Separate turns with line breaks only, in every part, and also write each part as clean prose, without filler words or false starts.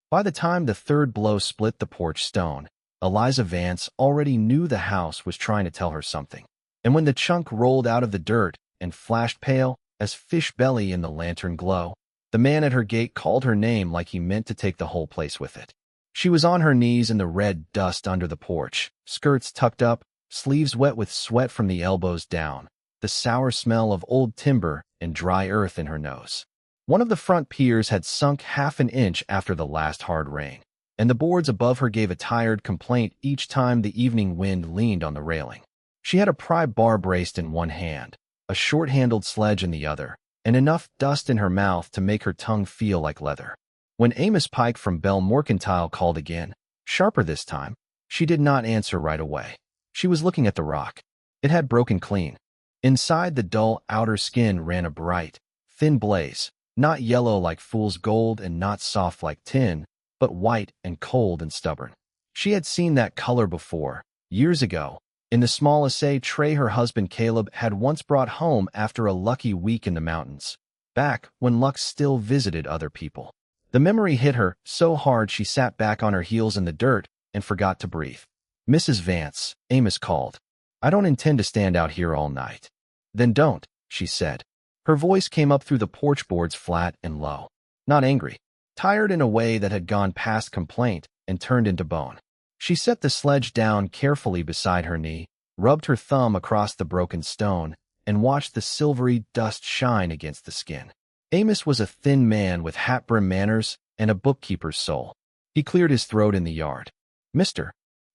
By the time the third blow split the porch stone, Eliza Vance already knew the house was trying to tell her something. And when the chunk rolled out of the dirt and flashed pale as fish belly in the lantern glow, the man at her gate called her name like he meant to take the whole place with it. She was on her knees in the red dust under the porch, skirts tucked up, sleeves wet with sweat from the elbows down, the sour smell of old timber and dry earth in her nose. One of the front piers had sunk half an inch after the last hard rain, and the boards above her gave a tired complaint each time the evening wind leaned on the railing. She had a pry bar braced in one hand, a short-handled sledge in the other, and enough dust in her mouth to make her tongue feel like leather. When Amos Pike from Bell Mercantile called again, sharper this time, she did not answer right away. She was looking at the rock. It had broken clean. Inside the dull outer skin ran a bright, thin blaze, not yellow like fool's gold and not soft like tin, but white and cold and stubborn. She had seen that color before, years ago, in the small assay tray her husband Caleb had once brought home after a lucky week in the mountains, back when luck still visited other people. The memory hit her so hard she sat back on her heels in the dirt and forgot to breathe. "Mrs. Vance," Amos called. "I don't intend to stand out here all night." "Then don't," she said. Her voice came up through the porch boards flat and low. Not angry, tired in a way that had gone past complaint and turned into bone. She set the sledge down carefully beside her knee, rubbed her thumb across the broken stone, and watched the silvery dust shine against the skin. Amos was a thin man with hat-brim manners and a bookkeeper's soul. He cleared his throat in the yard. "Mr.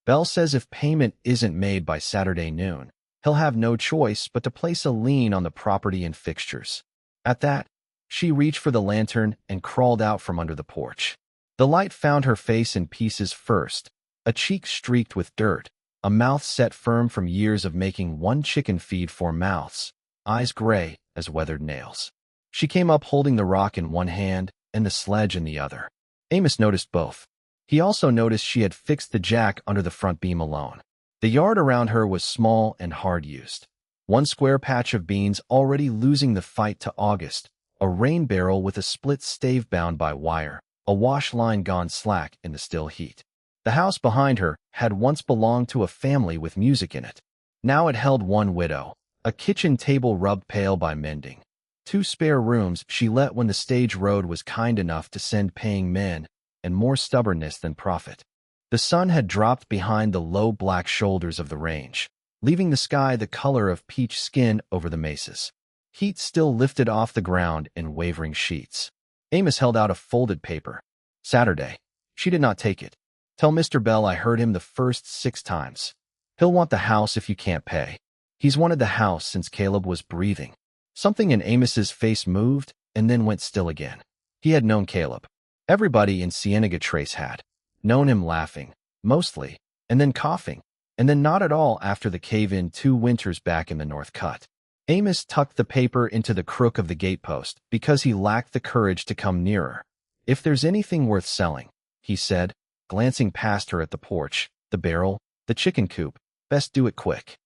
Bell says if payment isn't made by Saturday noon, he'll have no choice but to place a lien on the property and fixtures." At that, she reached for the lantern and crawled out from under the porch. The light found her face in pieces first, a cheek streaked with dirt, a mouth set firm from years of making one chicken feed 4 mouths, eyes gray as weathered nails. She came up holding the rock in one hand and the sledge in the other. Amos noticed both. He also noticed she had fixed the jack under the front beam alone. The yard around her was small and hard-used. One square patch of beans already losing the fight to August, a rain barrel with a split stave bound by wire, a wash line gone slack in the still heat. The house behind her had once belonged to a family with music in it. Now it held one widow, a kitchen table rubbed pale by mending. 2 spare rooms she let when the stage road was kind enough to send paying men, and more stubbornness than profit. The sun had dropped behind the low black shoulders of the range, leaving the sky the color of peach skin over the mesas. Heat still lifted off the ground in wavering sheets. Amos held out a folded paper. "Saturday." She did not take it. "Tell Mr. Bell I heard him the first 6 times. He'll want the house if you can't pay. He's wanted the house since Caleb was breathing." Something in Amos's face moved and then went still again. He had known Caleb. Everybody in Cienega Trace had. Known him laughing, mostly, and then coughing, and then not at all after the cave-in 2 winters back in the North Cut. Amos tucked the paper into the crook of the gatepost because he lacked the courage to come nearer. "If there's anything worth selling," he said, glancing past her at the porch, the barrel, the chicken coop, "best do it quick."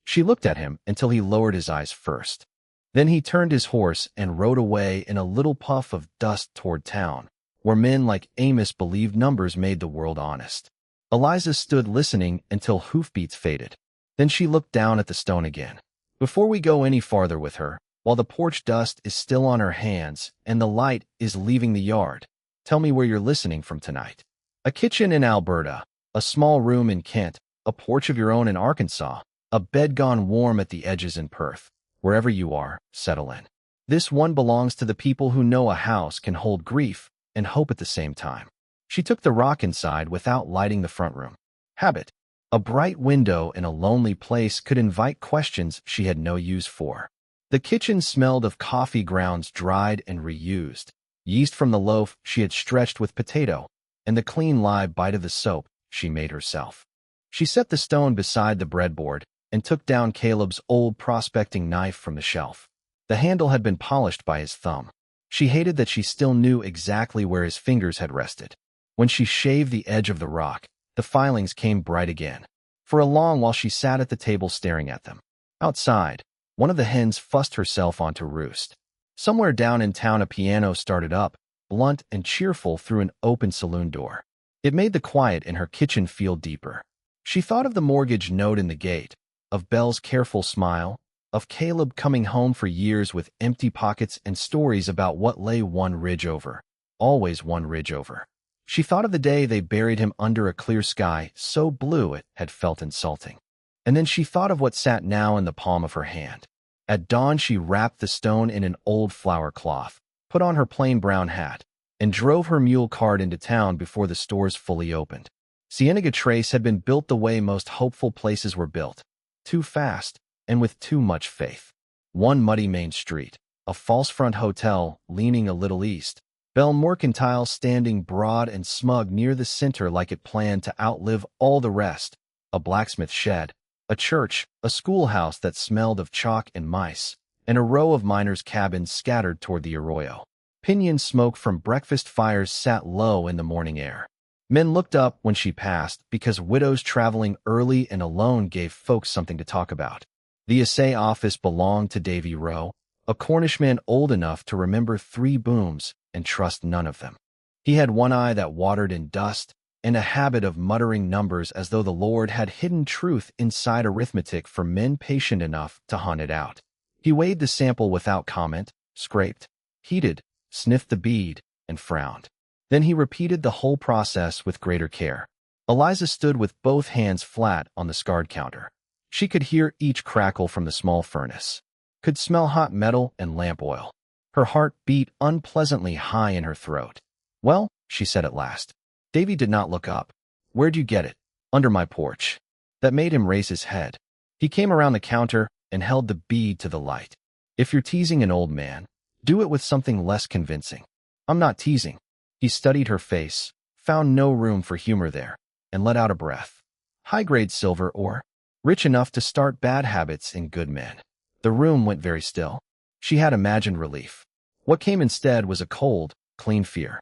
She looked at him until he lowered his eyes first. Then he turned his horse and rode away in a little puff of dust toward town, where men like Amos believed numbers made the world honest. Eliza stood listening until hoofbeats faded. Then she looked down at the stone again. "Before we go any farther with her, while the porch dust is still on her hands and the light is leaving the yard, tell me where you're listening from tonight." "A kitchen in Alberta, a small room in Kent, a porch of your own in Arkansas, a bed gone warm at the edges in Perth. Wherever you are, settle in. This one belongs to the people who know a house can hold grief and hope at the same time." She took the rock inside without lighting the front room. Habit. A bright window in a lonely place could invite questions she had no use for. The kitchen smelled of coffee grounds dried and reused, yeast from the loaf she had stretched with potato, and the clean live bite of the soap she made herself. She set the stone beside the breadboard and took down Caleb's old prospecting knife from the shelf. The handle had been polished by his thumb. She hated that she still knew exactly where his fingers had rested. When she shaved the edge of the rock, the filings came bright again. For a long while she sat at the table staring at them. Outside, one of the hens fussed herself onto roost. Somewhere down in town a piano started up, blunt and cheerful through an open saloon door. It made the quiet in her kitchen feel deeper. She thought of the mortgage note in the gate, of Belle's careful smile, of Caleb coming home for years with empty pockets and stories about what lay one ridge over, always one ridge over. She thought of the day they buried him under a clear sky so blue it had felt insulting. And then she thought of what sat now in the palm of her hand. At dawn she wrapped the stone in an old flower cloth, put on her plain brown hat, and drove her mule cart into town before the stores fully opened. Cienega Trace had been built the way most hopeful places were built, too fast and with too much faith. One muddy main street, a false front hotel leaning a little east, Belle Mercantile standing broad and smug near the center like it planned to outlive all the rest, a blacksmith shed, a church, a schoolhouse that smelled of chalk and mice, and a row of miners' cabins scattered toward the arroyo. Pinion smoke from breakfast fires sat low in the morning air. Men looked up when she passed because widows traveling early and alone gave folks something to talk about. The assay office belonged to Davy Rowe, a Cornishman old enough to remember 3 booms and trust none of them. He had one eye that watered in dust and a habit of muttering numbers as though the Lord had hidden truth inside arithmetic for men patient enough to hunt it out. He weighed the sample without comment, scraped, heated, sniffed the bead, and frowned. Then he repeated the whole process with greater care. Eliza stood with both hands flat on the scarred counter. She could hear each crackle from the small furnace, could smell hot metal and lamp oil. Her heart beat unpleasantly high in her throat. "Well," she said at last. Davy did not look up. "Where'd you get it?" "Under my porch." That made him raise his head. He came around the counter and held the bead to the light. "If you're teasing an old man, do it with something less convincing." "I'm not teasing." He studied her face, found no room for humor there, and let out a breath. "High-grade silver ore, rich enough to start bad habits in good men." The room went very still. She had imagined relief. What came instead was a cold, clean fear.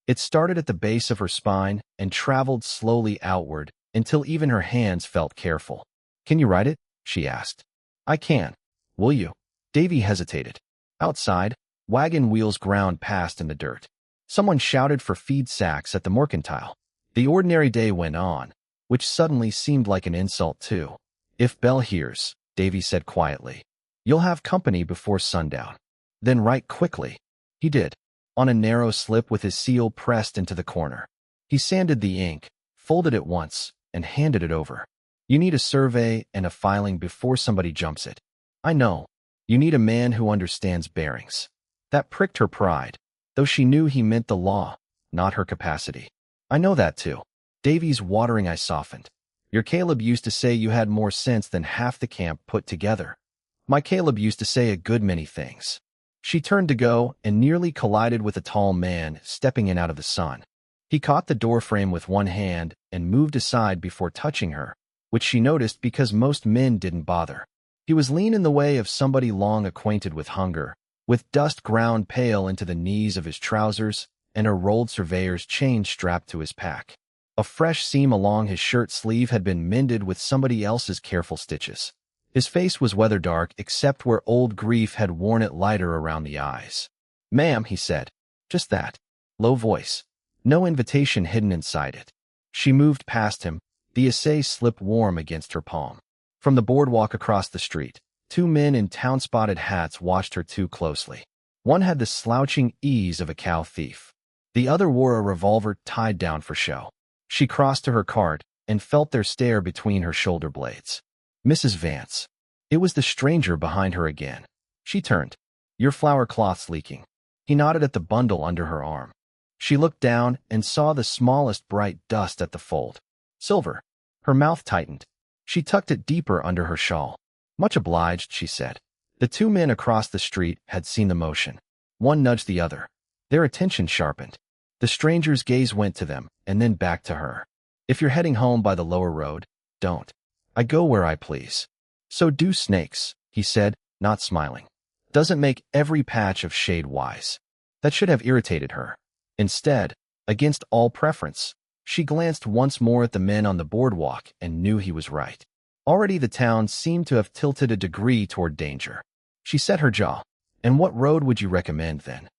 It started at the base of her spine and traveled slowly outward until even her hands felt careful. "Can you write it?" she asked. "I can. Will you?" Davy hesitated. Outside, wagon wheels ground past in the dirt. Someone shouted for feed sacks at the Mercantile. The ordinary day went on, which suddenly seemed like an insult too. "If Belle hears," Davy said quietly, "you'll have company before sundown. Then write quickly." He did, on a narrow slip with his seal pressed into the corner. He sanded the ink, folded it once, and handed it over. "You need a survey and a filing before somebody jumps it." "I know. You need a man who understands bearings." That pricked her pride, though she knew he meant the law, not her capacity. "I know that too." Davy's watering eye softened. "Your Caleb used to say you had more sense than half the camp put together." "My Caleb used to say a good many things." She turned to go and nearly collided with a tall man stepping in out of the sun. He caught the doorframe with one hand and moved aside before touching her, which she noticed because most men didn't bother. He was lean in the way of somebody long acquainted with hunger, with dust ground pale into the knees of his trousers and a rolled surveyor's chain strapped to his pack. A fresh seam along his shirt sleeve had been mended with somebody else's careful stitches. His face was weather dark except where old grief had worn it lighter around the eyes. "Ma'am," he said. Just that. Low voice. No invitation hidden inside it. She moved past him, the assay slip warm against her palm. From the boardwalk across the street, 2 men in town-spotted hats watched her too closely. One had the slouching ease of a cow thief. The other wore a revolver tied down for show. She crossed to her cart and felt their stare between her shoulder blades. "Mrs. Vance." It was the stranger behind her again. She turned. "Your flower cloth's leaking." He nodded at the bundle under her arm. She looked down and saw the smallest bright dust at the fold. "Silver." Her mouth tightened. She tucked it deeper under her shawl. "Much obliged," she said. The 2 men across the street had seen the motion. One nudged the other. Their attention sharpened. The stranger's gaze went to them and then back to her. "If you're heading home by the lower road, don't. I go where I please." "So do snakes," he said, not smiling. "Doesn't make every patch of shade wise." That should have irritated her. Instead, against all preference, she glanced once more at the men on the boardwalk and knew he was right. Already the town seemed to have tilted a degree toward danger. She set her jaw. "And what road would you recommend then?"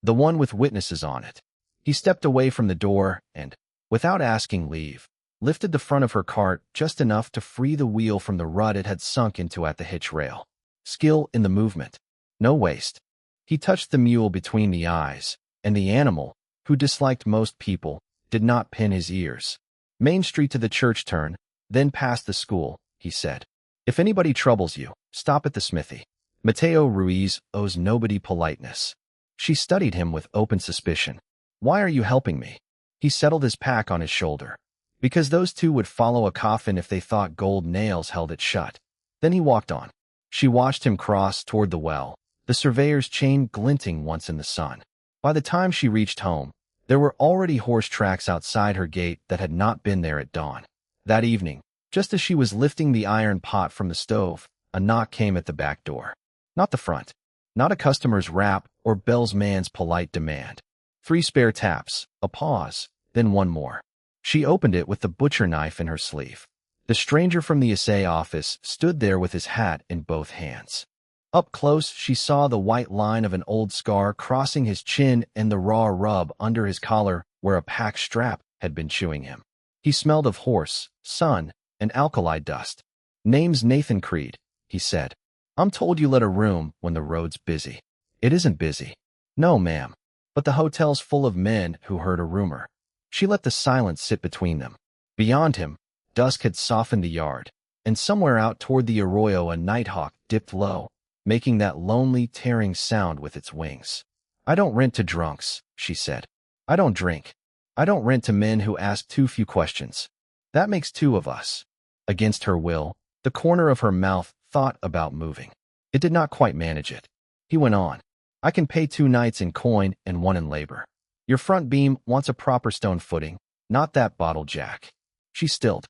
the one with witnesses on it. He stepped away from the door and, without asking leave, lifted the front of her cart just enough to free the wheel from the rut it had sunk into at the hitch rail. Skill in the movement. No waste. He touched the mule between the eyes, and the animal, who disliked most people, did not pin his ears. Main Street to the church turn, then past the school, he said. If anybody troubles you, stop at the smithy. Mateo Ruiz owes nobody politeness. She studied him with open suspicion. Why are you helping me? He settled his pack on his shoulder. Because those two would follow a coffin if they thought gold nails held it shut. Then he walked on. She watched him cross toward the well, the surveyor's chain glinting once in the sun. By the time she reached home, there were already horse tracks outside her gate that had not been there at dawn. That evening, just as she was lifting the iron pot from the stove, a knock came at the back door. Not the front. Not a customer's rap or bellsman's polite demand. 3 spare taps, a pause, then one more. She opened it with the butcher knife in her sleeve. The stranger from the assay office stood there with his hat in both hands. Up close, she saw the white line of an old scar crossing his chin and the raw rub under his collar where a pack strap had been chewing him. He smelled of horse, sun, and alkali dust. Name's Nathan Creed, he said. I'm told you let a room when the road's busy. It isn't busy. No, ma'am. But the hotel's full of men who heard a rumor. She let the silence sit between them. Beyond him, dusk had softened the yard, and somewhere out toward the arroyo a nighthawk dipped low, making that lonely, tearing sound with its wings. I don't rent to drunks, she said. I don't drink. I don't rent to men who ask too few questions. That makes 2 of us. Against her will, the corner of her mouth thought about moving. It did not quite manage it. He went on. I can pay 2 nights in coin and 1 in labor. Your front beam wants a proper stone footing, not that bottle jack. She stilled.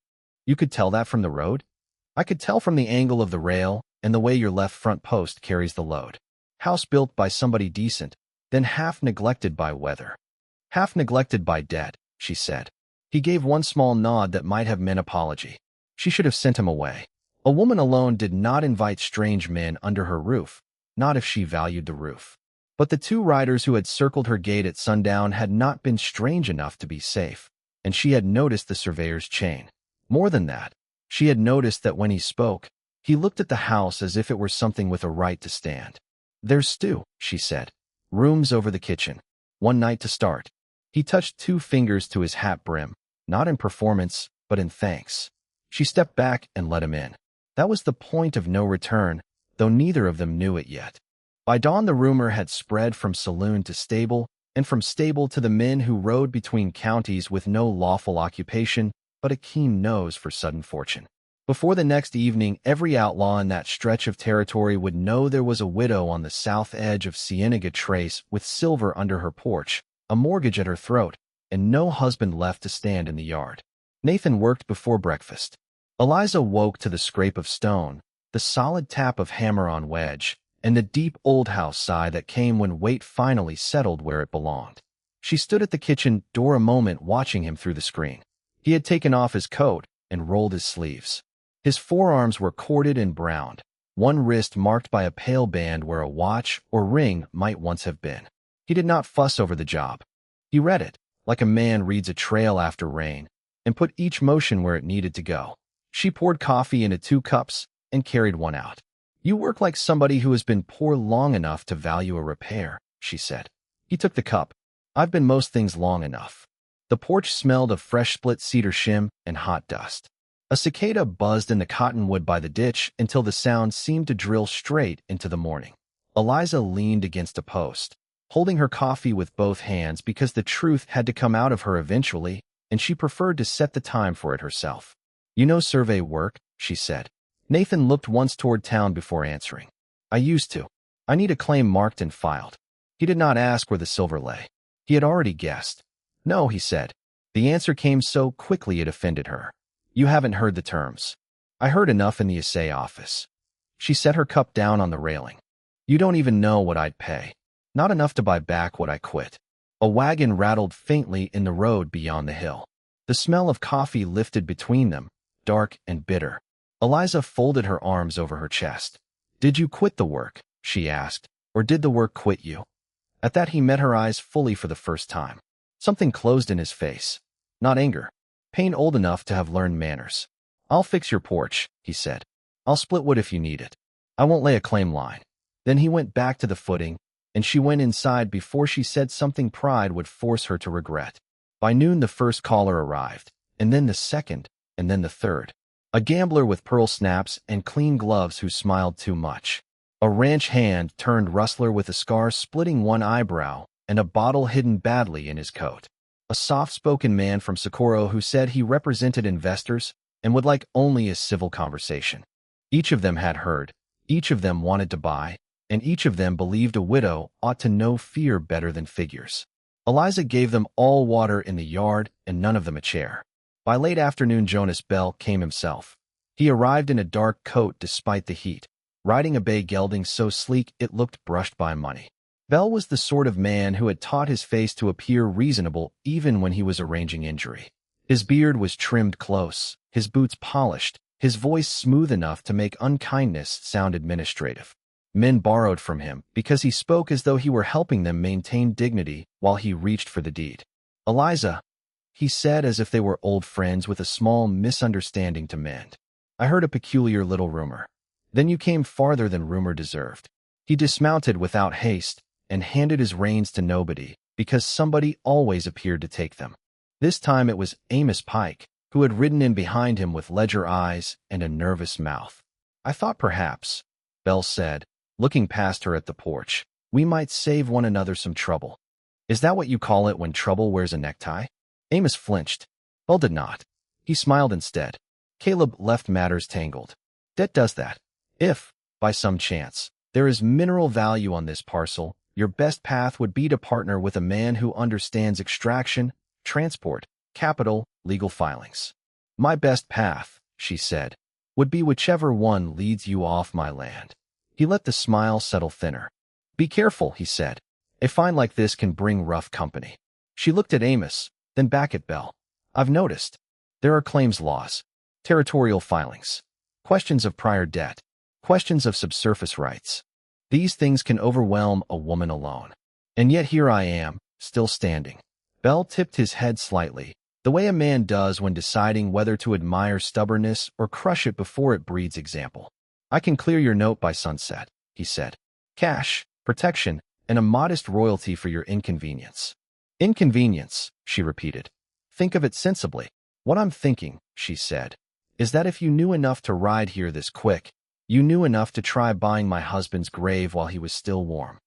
You could tell that from the road? I could tell from the angle of the rail and the way your left front post carries the load. House built by somebody decent, then half neglected by weather. Half neglected by debt, she said. He gave one small nod that might have meant apology. She should have sent him away. A woman alone did not invite strange men under her roof, not if she valued the roof. But the 2 riders who had circled her gate at sundown had not been strange enough to be safe, and she had noticed the surveyor's chain. More than that, she had noticed that when he spoke, he looked at the house as if it were something with a right to stand. There's stew, she said. Rooms over the kitchen. 1 night to start. He touched 2 fingers to his hat brim, not in performance, but in thanks. She stepped back and let him in. That was the point of no return, though neither of them knew it yet. By dawn the rumor had spread from saloon to stable, and from stable to the men who rode between counties with no lawful occupation but a keen nose for sudden fortune. Before the next evening, every outlaw in that stretch of territory would know there was a widow on the south edge of Cienega Trace with silver under her porch, a mortgage at her throat, and no husband left to stand in the yard. Nathan worked before breakfast. Eliza woke to the scrape of stone, the solid tap of hammer on wedge, and the deep old house sigh that came when weight finally settled where it belonged. She stood at the kitchen door a moment watching him through the screen. He had taken off his coat and rolled his sleeves. His forearms were corded and browned, one wrist marked by a pale band where a watch or ring might once have been. He did not fuss over the job. He read it, like a man reads a trail after rain, and put each motion where it needed to go. She poured coffee into 2 cups and carried one out. You work like somebody who has been poor long enough to value a repair, she said. He took the cup. I've been most things long enough. The porch smelled of fresh split cedar shim and hot dust. A cicada buzzed in the cottonwood by the ditch until the sound seemed to drill straight into the morning. Eliza leaned against a post, holding her coffee with both hands because the truth had to come out of her eventually, and she preferred to set the time for it herself. You know survey work, she said. Nathan looked once toward town before answering. I used to. I need a claim marked and filed. He did not ask where the silver lay. He had already guessed. No, he said. The answer came so quickly it offended her. You haven't heard the terms. I heard enough in the assay office. She set her cup down on the railing. You don't even know what I'd pay. Not enough to buy back what I quit. A wagon rattled faintly in the road beyond the hill. The smell of coffee lifted between them, dark and bitter. Eliza folded her arms over her chest. Did you quit the work, she asked, or did the work quit you? At that he met her eyes fully for the first time. Something closed in his face. Not anger. Pain old enough to have learned manners. "I'll fix your porch," he said. "I'll split wood if you need it. I won't lay a claim line." Then he went back to the footing, and she went inside before she said something pride would force her to regret. By noon the first caller arrived, and then the second, and then the third. A gambler with pearl snaps and clean gloves who smiled too much. A ranch hand turned rustler with a scar splitting one eyebrow and a bottle hidden badly in his coat. A soft-spoken man from Socorro who said he represented investors and would like only a civil conversation. Each of them had heard, each of them wanted to buy, and each of them believed a widow ought to know fear better than figures. Eliza gave them all water in the yard and none of them a chair. By late afternoon Jonas Bell came himself. He arrived in a dark coat despite the heat, riding a bay gelding so sleek it looked brushed by money. Bell was the sort of man who had taught his face to appear reasonable even when he was arranging injury. His beard was trimmed close, his boots polished, his voice smooth enough to make unkindness sound administrative. Men borrowed from him because he spoke as though he were helping them maintain dignity while he reached for the deed. "Eliza," he said as if they were old friends with a small misunderstanding to mend. "I heard a peculiar little rumor. Then you came farther than rumor deserved." He dismounted without haste and handed his reins to nobody because somebody always appeared to take them. This time it was Amos Pike, who had ridden in behind him with ledger eyes and a nervous mouth. "I thought perhaps," Bell said, looking past her at the porch, "we might save one another some trouble." "Is that what you call it when trouble wears a necktie?" Amos flinched. Bell did not. He smiled instead. Caleb left matters tangled. "Debt does that. If, by some chance, there is mineral value on this parcel, your best path would be to partner with a man who understands extraction, transport, capital, legal filings." "My best path," she said, "would be whichever one leads you off my land." He let the smile settle thinner. "Be careful," he said. "A find like this can bring rough company." She looked at Amos, then back at Bell. "I've noticed. There are claims laws, territorial filings, questions of prior debt, questions of subsurface rights. These things can overwhelm a woman alone. And yet here I am, still standing." Bell tipped his head slightly, the way a man does when deciding whether to admire stubbornness or crush it before it breeds example. "I can clear your note by sunset," he said. "Cash, protection, and a modest royalty for your inconvenience." "Inconvenience," she repeated. "Think of it sensibly." "What I'm thinking," she said, "is that if you knew enough to ride here this quick, you knew enough to try buying my husband's grave while he was still warm."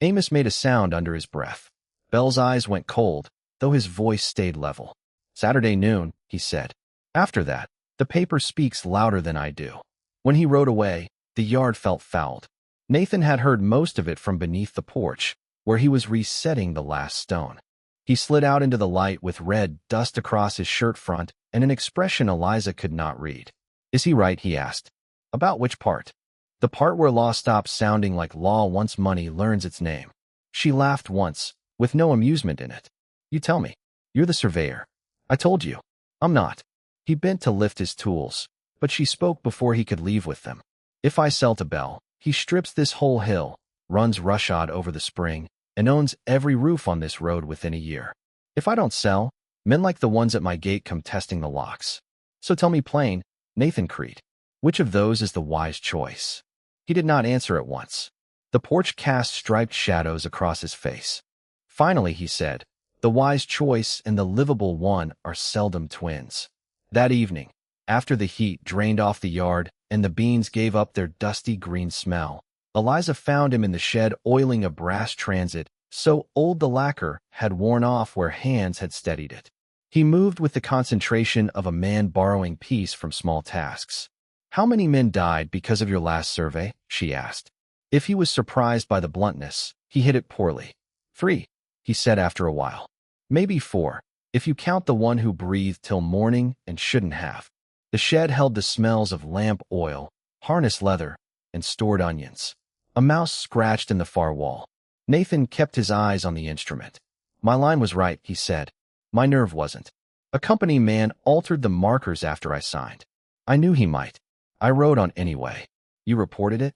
Amos made a sound under his breath. Bell's eyes went cold, though his voice stayed level. "Saturday noon," he said. "After that, the paper speaks louder than I do." When he rode away, the yard felt fouled. Nathan had heard most of it from beneath the porch, where he was resetting the last stone. He slid out into the light with red dust across his shirt front and an expression Eliza could not read. "Is he right?" he asked. "About which part?" "The part where law stops sounding like law once money learns its name." She laughed once, with no amusement in it. "You tell me. You're the surveyor." "I told you. I'm not." He bent to lift his tools, but she spoke before he could leave with them. "If I sell to Bell, he strips this whole hill, runs roughshod over the spring, and owns every roof on this road within a year. If I don't sell, men like the ones at my gate come testing the locks. So tell me plain, Nathan Crete, which of those is the wise choice?" He did not answer at once. The porch cast striped shadows across his face. Finally he said, "The wise choice and the livable one are seldom twins." That evening, after the heat drained off the yard and the beans gave up their dusty green smell, Eliza found him in the shed oiling a brass transit so old the lacquer had worn off where hands had steadied it. He moved with the concentration of a man borrowing peace from small tasks. "How many men died because of your last survey?" she asked. If he was surprised by the bluntness, he hit it poorly. "3," he said after a while. "Maybe 4, if you count the one who breathed till morning and shouldn't have." The shed held the smells of lamp oil, harness leather, and stored onions. A mouse scratched in the far wall. Nathan kept his eyes on the instrument. "My line was right," he said. "My nerve wasn't. A company man altered the markers after I signed. I knew he might. I rode on anyway." "You reported it?"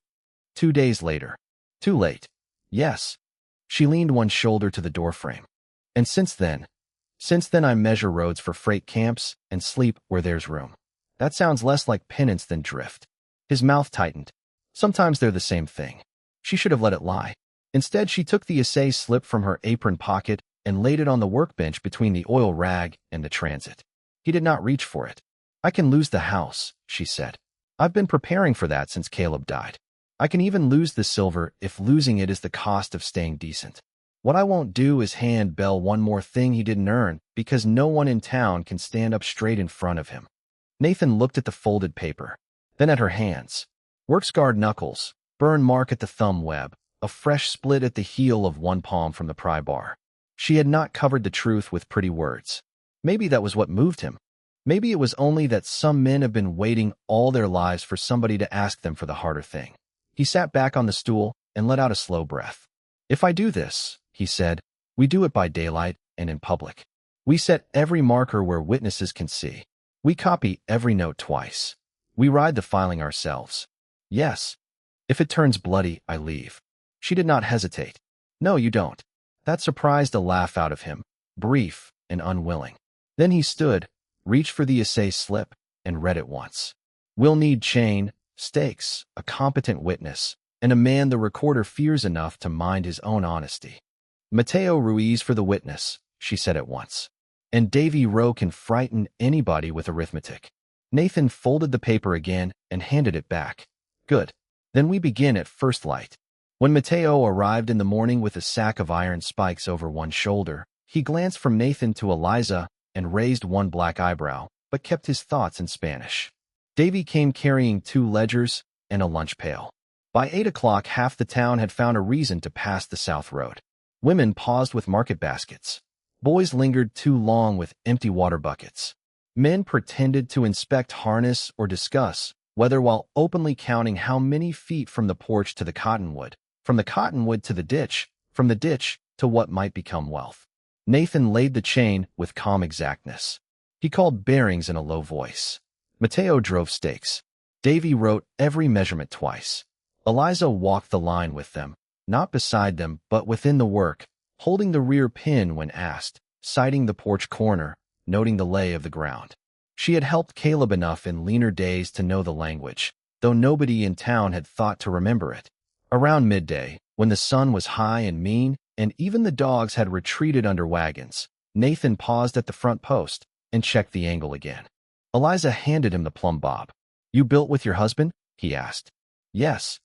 2 days later. "Too late." "Yes." She leaned one shoulder to the doorframe. And since then I measure roads for freight camps and sleep where there's room. That sounds less like penance than drift. His mouth tightened. Sometimes they're the same thing. She should have let it lie. Instead, she took the assay slip from her apron pocket and laid it on the workbench between the oil rag and the transit. He did not reach for it. I can lose the house, she said. I've been preparing for that since Caleb died. I can even lose the silver if losing it is the cost of staying decent. What I won't do is hand Bell one more thing he didn't earn, because no one in town can stand up straight in front of him. Nathan looked at the folded paper, then at her hands. Work-scarred knuckles, burn mark at the thumb web, a fresh split at the heel of one palm from the pry bar. She had not covered the truth with pretty words. Maybe that was what moved him. Maybe it was only that some men have been waiting all their lives for somebody to ask them for the harder thing. He sat back on the stool and let out a slow breath. If I do this, he said, we do it by daylight and in public. We set every marker where witnesses can see. We copy every note twice. We ride the filing ourselves. Yes. If it turns bloody, I leave. She did not hesitate. No, you don't. That surprised a laugh out of him, brief and unwilling. Then he stood, reached for the assay slip, and read it once. We'll need chain, stakes, a competent witness, and a man the recorder fears enough to mind his own honesty. Mateo Ruiz for the witness, she said at once. And Davy Rowe can frighten anybody with arithmetic. Nathan folded the paper again and handed it back. Good. Then we begin at first light. When Mateo arrived in the morning with a sack of iron spikes over one shoulder, he glanced from Nathan to Eliza and raised one black eyebrow, but kept his thoughts in Spanish. Davy came carrying 2 ledgers and a lunch pail. By 8 o'clock, half the town had found a reason to pass the South Road. Women paused with market baskets. Boys lingered too long with empty water buckets. Men pretended to inspect harness or discuss whether while openly counting how many feet from the porch to the cottonwood, from the cottonwood to the ditch, from the ditch to what might become wealth. Nathan laid the chain with calm exactness. He called bearings in a low voice. Mateo drove stakes. Davy wrote every measurement twice. Eliza walked the line with them, not beside them but within the work, holding the rear pin when asked, citing the porch corner, noting the lay of the ground. She had helped Caleb enough in leaner days to know the language, though nobody in town had thought to remember it. Around midday, when the sun was high and mean, and even the dogs had retreated under wagons, Nathan paused at the front post and checked the angle again. Eliza handed him the plumb bob. You built with your husband? He asked. Yes.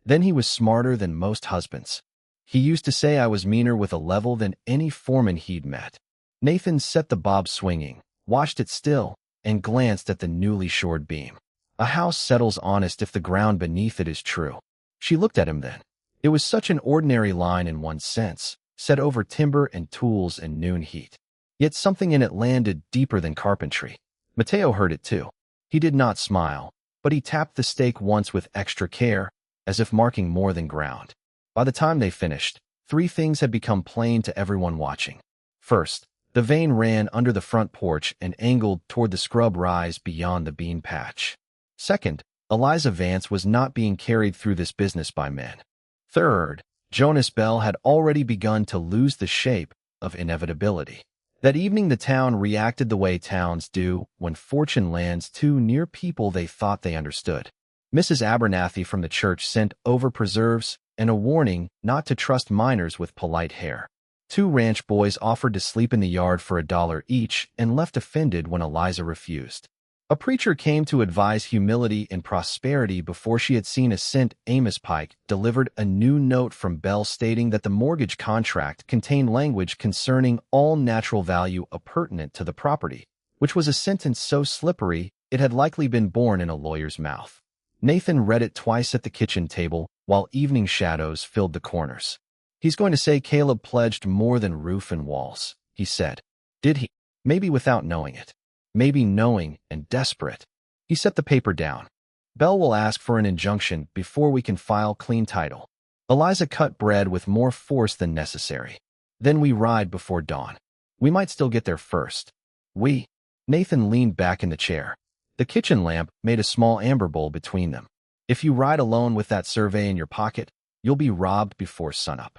Then he was smarter than most husbands. He used to say I was meaner with a level than any foreman he'd met. Nathan set the bob swinging, watched it still, and glanced at the newly shored beam. A house settles honest if the ground beneath it is true. She looked at him then. It was such an ordinary line in one sense, set over timber and tools and noon heat. Yet something in it landed deeper than carpentry. Mateo heard it too. He did not smile, but he tapped the stake once with extra care, as if marking more than ground. By the time they finished, 3 things had become plain to everyone watching. First, the vein ran under the front porch and angled toward the scrub rise beyond the bean patch. Second, Eliza Vance was not being carried through this business by men. Third, Jonas Bell had already begun to lose the shape of inevitability. That evening the town reacted the way towns do when fortune lands too near people they thought they understood. Mrs. Abernathy from the church sent over preserves and a warning not to trust minors with polite hair. 2 ranch boys offered to sleep in the yard for $1 each and left offended when Eliza refused. A preacher came to advise humility and prosperity before she had seen a St. Amos Pike delivered a new note from Bell stating that the mortgage contract contained language concerning all natural value appurtenant to the property, which was a sentence so slippery it had likely been born in a lawyer's mouth. Nathan read it twice at the kitchen table while evening shadows filled the corners. He's going to say Caleb pledged more than roof and walls, he said. Did he? Maybe without knowing it. Maybe knowing and desperate. He set the paper down. Bell will ask for an injunction before we can file clean title. Eliza cut bread with more force than necessary. Then we ride before dawn. We might still get there first. We? Nathan leaned back in the chair. The kitchen lamp made a small amber bowl between them. If you ride alone with that survey in your pocket, you'll be robbed before sunup.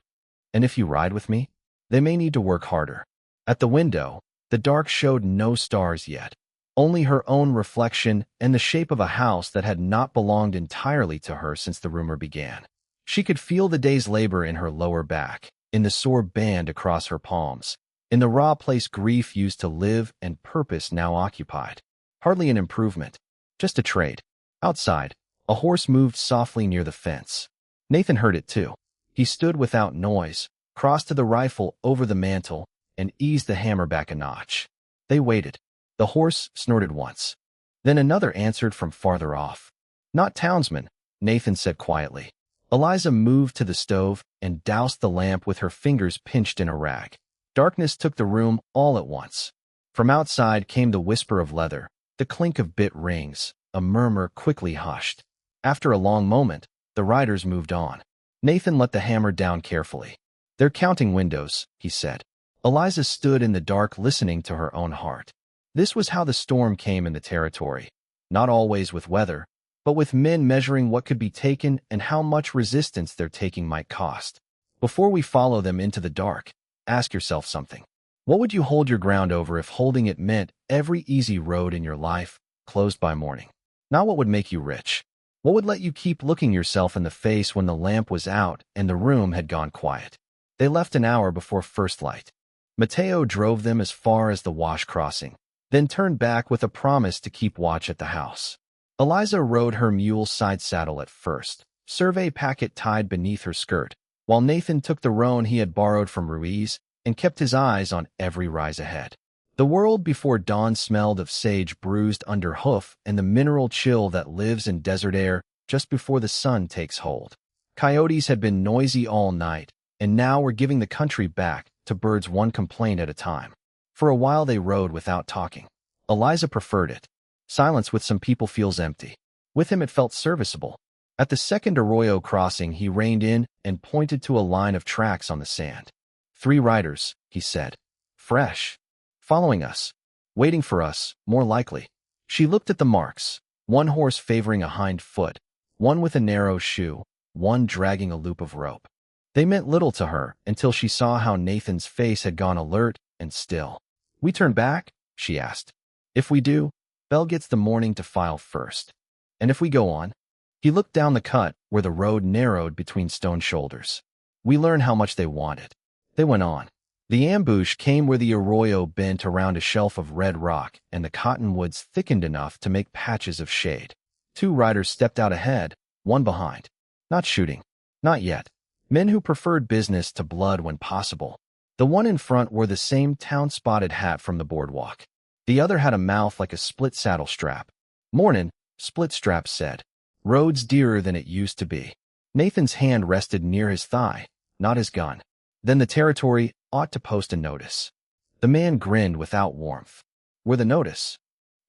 And if you ride with me, they may need to work harder. At the window, the dark showed no stars yet, only her own reflection and the shape of a house that had not belonged entirely to her since the rumor began. She could feel the day's labor in her lower back, in the sore band across her palms, in the raw place grief used to live and purpose now occupied. Hardly an improvement, just a trade. Outside, a horse moved softly near the fence. Nathan heard it too. He stood without noise, crossed to the rifle over the mantel, and eased the hammer back a notch. They waited. The horse snorted once. Then another answered from farther off. Not townsmen, Nathan said quietly. Eliza moved to the stove and doused the lamp with her fingers pinched in a rag. Darkness took the room all at once. From outside came the whisper of leather, the clink of bit rings, a murmur quickly hushed. After a long moment, the riders moved on. Nathan let the hammer down carefully. "They're counting windows," he said. Eliza stood in the dark listening to her own heart. This was how the storm came in the territory. Not always with weather, but with men measuring what could be taken and how much resistance their taking might cost. Before we follow them into the dark, ask yourself something. What would you hold your ground over if holding it meant every easy road in your life closed by morning? Not what would make you rich. What would let you keep looking yourself in the face when the lamp was out and the room had gone quiet? They left an hour before first light. Mateo drove them as far as the wash crossing, then turned back with a promise to keep watch at the house. Eliza rode her mule's side saddle at first, survey packet tied beneath her skirt, while Nathan took the roan he had borrowed from Ruiz and kept his eyes on every rise ahead. The world before dawn smelled of sage bruised under hoof and the mineral chill that lives in desert air just before the sun takes hold. Coyotes had been noisy all night, and now were giving the country back to birds one complaint at a time. For a while they rode without talking. Eliza preferred it. Silence with some people feels empty. With him it felt serviceable. At the second arroyo crossing he reined in and pointed to a line of tracks on the sand. 3 riders, he said. Fresh. Following us. Waiting for us, more likely. She looked at the marks, one horse favoring a hind foot, one with a narrow shoe, one dragging a loop of rope. They meant little to her until she saw how Nathan's face had gone alert and still. "We turn back?" she asked. "If we do, Belle gets the morning to file first. And if we go on?" He looked down the cut where the road narrowed between stone shoulders. "We learn how much they wanted." They went on. The ambush came where the arroyo bent around a shelf of red rock and the cottonwoods thickened enough to make patches of shade. 2 riders stepped out ahead, one behind. Not shooting. Not yet. Men who preferred business to blood when possible. The one in front wore the same town-spotted hat from the boardwalk. The other had a mouth like a split saddle strap. "Mornin'," Split Strap said. "Road's dearer than it used to be." Nathan's hand rested near his thigh, not his gun. "Then the territory ought to post a notice." The man grinned without warmth. "Where the notice?"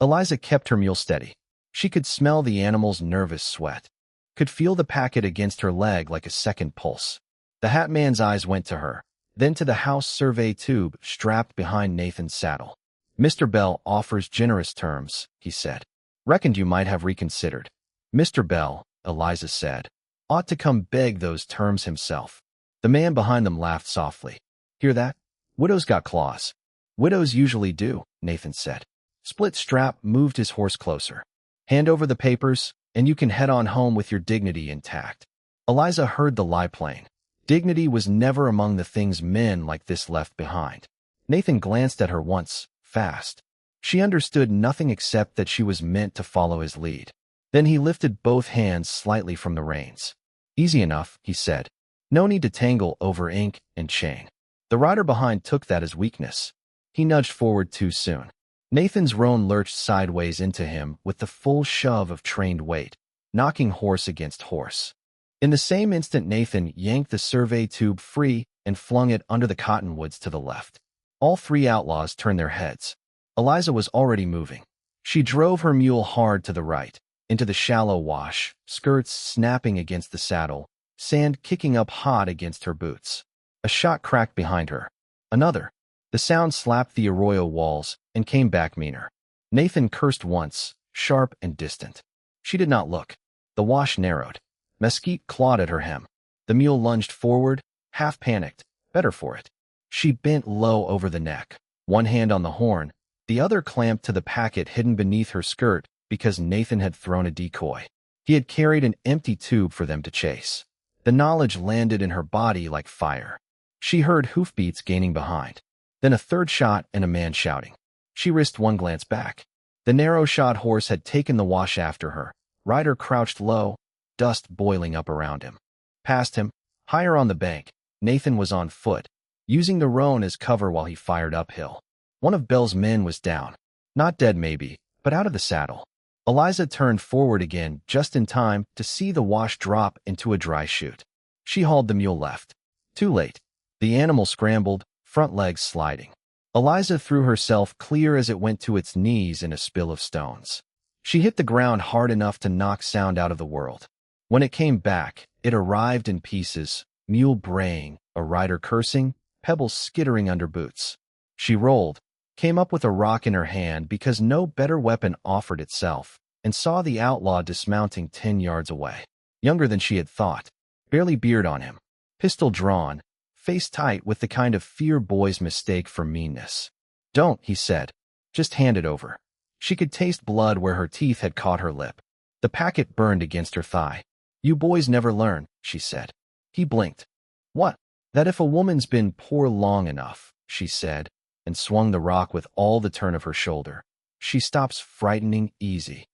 Eliza kept her mule steady. She could smell the animal's nervous sweat, could feel the packet against her leg like a second pulse. The hat man's eyes went to her, then to the house survey tube strapped behind Nathan's saddle. "Mr. Bell offers generous terms," he said. "Reckoned you might have reconsidered." "Mr. Bell," Eliza said, "ought to come beg those terms himself." The man behind them laughed softly. "Hear that? Widows got claws." "Widows usually do," Nathan said. Split Strap moved his horse closer. "Hand over the papers, and you can head on home with your dignity intact." Eliza heard the lie plain. Dignity was never among the things men like this left behind. Nathan glanced at her once, fast. She understood nothing except that she was meant to follow his lead. Then he lifted both hands slightly from the reins. "Easy enough," he said. "No need to tangle over ink and chain." The rider behind took that as weakness. He nudged forward too soon. Nathan's roan lurched sideways into him with the full shove of trained weight, knocking horse against horse. In the same instant Nathan yanked the survey tube free and flung it under the cottonwoods to the left. All 3 outlaws turned their heads. Eliza was already moving. She drove her mule hard to the right, into the shallow wash, skirts snapping against the saddle, sand kicking up hot against her boots. A shot cracked behind her. Another. The sound slapped the arroyo walls and came back meaner. Nathan cursed once, sharp and distant. She did not look. The wash narrowed. Mesquite clawed at her hem. The mule lunged forward, half panicked, Better for it. She bent low over the neck, one hand on the horn, the other clamped to the packet hidden beneath her skirt because Nathan had thrown a decoy. He had carried an empty tube for them to chase. The knowledge landed in her body like fire. She heard hoofbeats gaining behind, then a third shot and a man shouting. She risked one glance back. The narrow-shod horse had taken the wash after her. Rider crouched low, dust boiling up around him. Past him, higher on the bank, Nathan was on foot, using the roan as cover while he fired uphill. One of Belle's men was down. Not dead maybe, but out of the saddle. Eliza turned forward again just in time to see the wash drop into a dry chute. She hauled the mule left. Too late. The animal scrambled, front legs sliding. Eliza threw herself clear as it went to its knees in a spill of stones. She hit the ground hard enough to knock sound out of the world. When it came back, it arrived in pieces, mule braying, a rider cursing, pebbles skittering under boots. She rolled, came up with a rock in her hand because no better weapon offered itself, and saw the outlaw dismounting 10 yards away. Younger than she had thought, barely beard on him, pistol drawn, face tight with the kind of fear boys mistake for meanness. "Don't," he said. "Just hand it over." She could taste blood where her teeth had caught her lip. The packet burned against her thigh. "You boys never learn," she said. He blinked. "What?" "That if a woman's been poor long enough," she said, and swung the rock with all the turn of her shoulder. "She stops frightening easy."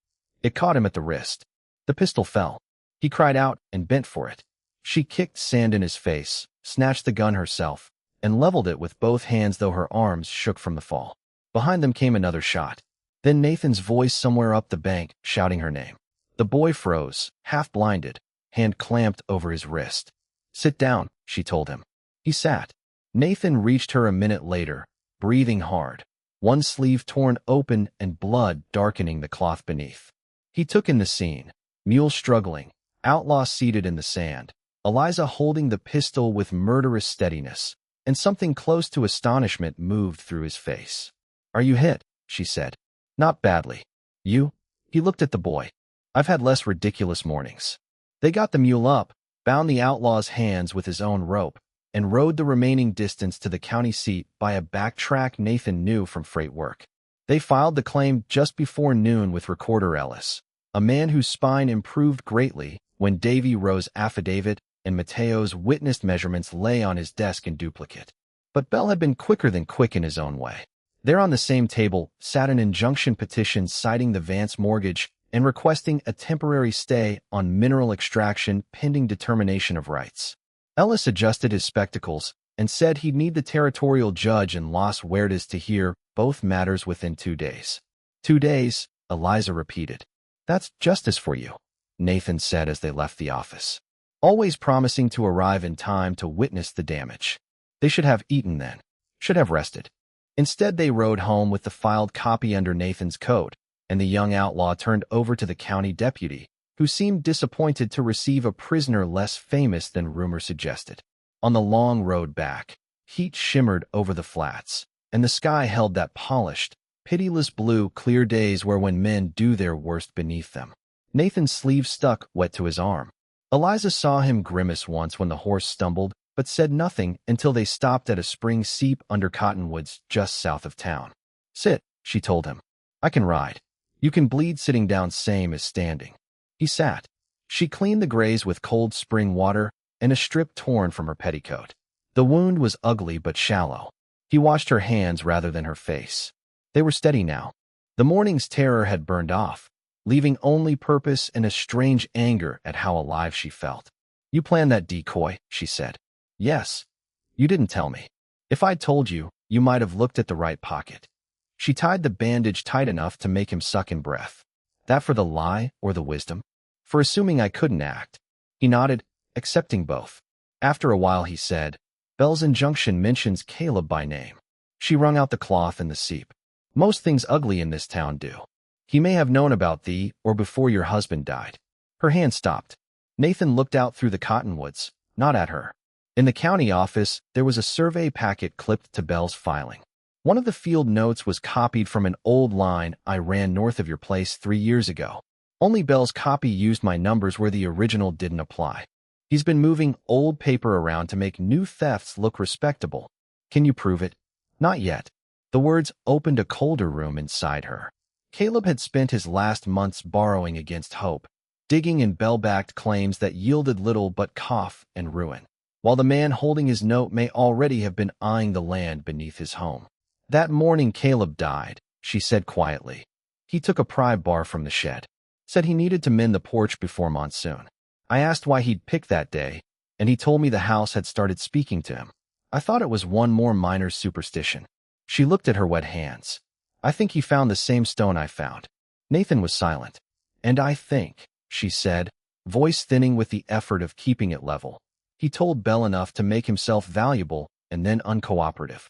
It caught him at the wrist. The pistol fell. He cried out and bent for it. She kicked sand in his face, snatched the gun herself, and leveled it with both hands though her arms shook from the fall. Behind them came another shot. Then Nathan's voice somewhere up the bank, shouting her name. The boy froze, half blinded, hand clamped over his wrist. "Sit down," she told him. He sat. Nathan reached her a minute later, breathing hard, one sleeve torn open and blood darkening the cloth beneath. He took in the scene, mule struggling, outlaw seated in the sand, Eliza holding the pistol with murderous steadiness, and something close to astonishment moved through his face. "Are you hit?" she said. "Not badly. You?" He looked at the boy. "I've had less ridiculous mornings." They got the mule up, bound the outlaw's hands with his own rope, and rode the remaining distance to the county seat by a backtrack Nathan knew from freight work. They filed the claim just before noon with Recorder Ellis, a man whose spine improved greatly when Davy Rowe's affidavit and Mateo's witnessed measurements lay on his desk in duplicate. But Bell had been quicker than quick in his own way. There on the same table sat an injunction petition citing the Vance mortgage and requesting a temporary stay on mineral extraction pending determination of rights. Ellis adjusted his spectacles and said he'd need the territorial judge in Las Huertas to hear both matters within 2 days. 2 days, Eliza repeated. "That's justice for you," Nathan said as they left the office, always promising to arrive in time to witness the damage. They should have eaten then, should have rested. Instead, they rode home with the filed copy under Nathan's coat, and the young outlaw turned over to the county deputy, who seemed disappointed to receive a prisoner less famous than rumor suggested. On the long road back, heat shimmered over the flats, and the sky held that polished, pitiless blue clear days where when men do their worst beneath them. Nathan's sleeve stuck wet to his arm. Eliza saw him grimace once when the horse stumbled, but said nothing until they stopped at a spring seep under cottonwoods just south of town. "Sit," she told him. "I can ride. You can bleed sitting down same as standing." He sat. She cleaned the graze with cold spring water and a strip torn from her petticoat. The wound was ugly but shallow. He washed her hands rather than her face. They were steady now. The morning's terror had burned off, leaving only purpose and a strange anger at how alive she felt. "You planned that decoy," she said. "Yes. You didn't tell me. If I'd told you, you might have looked at the right pocket." She tied the bandage tight enough to make him suck in breath. "That for the lie or the wisdom?" "For assuming I couldn't act." He nodded, accepting both. After a while he said, "Bell's injunction mentions Caleb by name." She wrung out the cloth and the seep. "Most things ugly in this town do. He may have known about thee or before your husband died." Her hand stopped. Nathan looked out through the cottonwoods, not at her. In the county office, there was a survey packet clipped to Bell's filing. One of the field notes was copied from an old line I ran north of your place 3 years ago. Only Bell's copy used my numbers where the original didn't apply. He's been moving old paper around to make new thefts look respectable. Can you prove it? Not yet. The words opened a colder room inside her. Caleb had spent his last months borrowing against hope, digging in bell-backed claims that yielded little but cough and ruin, while the man holding his note may already have been eyeing the land beneath his home. That morning Caleb died, she said quietly. He took a pry bar from the shed. Said he needed to mend the porch before monsoon. I asked why he'd picked that day, and he told me the house had started speaking to him. I thought it was one more minor superstition. She looked at her wet hands. I think he found the same stone I found. Nathan was silent. And I think, she said, voice thinning with the effort of keeping it level, he told Belle enough to make himself valuable and then uncooperative.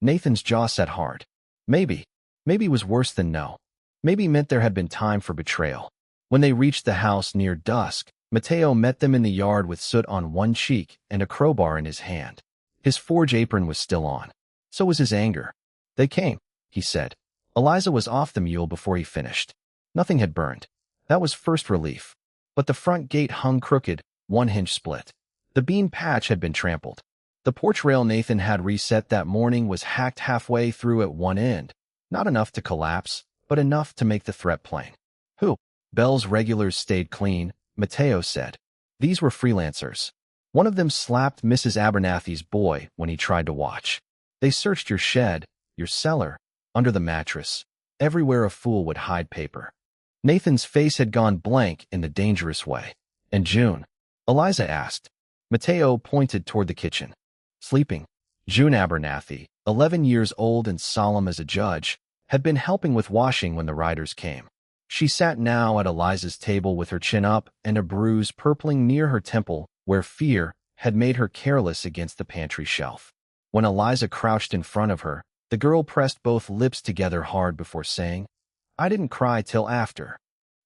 Nathan's jaw set hard. Maybe was worse than no. Maybe meant there had been time for betrayal. When they reached the house near dusk, Mateo met them in the yard with soot on one cheek and a crowbar in his hand. His forge apron was still on. So was his anger. They came, he said. Eliza was off the mule before he finished. Nothing had burned. That was first relief. But the front gate hung crooked, one hinge split. The bean patch had been trampled. The porch rail Nathan had reset that morning was hacked halfway through at one end. Not enough to collapse, but enough to make the threat plain. Who? Belle's regulars stayed clean, Mateo said. These were freelancers. One of them slapped Mrs. Abernathy's boy when he tried to watch. They searched your shed, your cellar, under the mattress, everywhere a fool would hide paper. Nathan's face had gone blank in the dangerous way. And June? Eliza asked. Mateo pointed toward the kitchen. Sleeping. June Abernathy, 11 years old and solemn as a judge, had been helping with washing when the riders came. She sat now at Eliza's table with her chin up and a bruise purpling near her temple where fear had made her careless against the pantry shelf. When Eliza crouched in front of her, the girl pressed both lips together hard before saying, I didn't cry till after.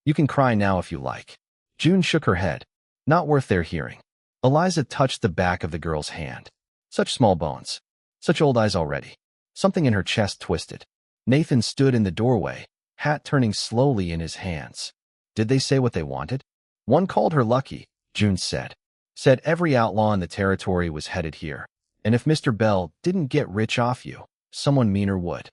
You can cry now if you like. June shook her head. Not worth their hearing. Eliza touched the back of the girl's hand. Such small bones. Such old eyes already. Something in her chest twisted. Nathan stood in the doorway, hat turning slowly in his hands. Did they say what they wanted? One called her lucky, June said. Said every outlaw in the territory was headed here, and if Mr. Bell didn't get rich off you, someone meaner would.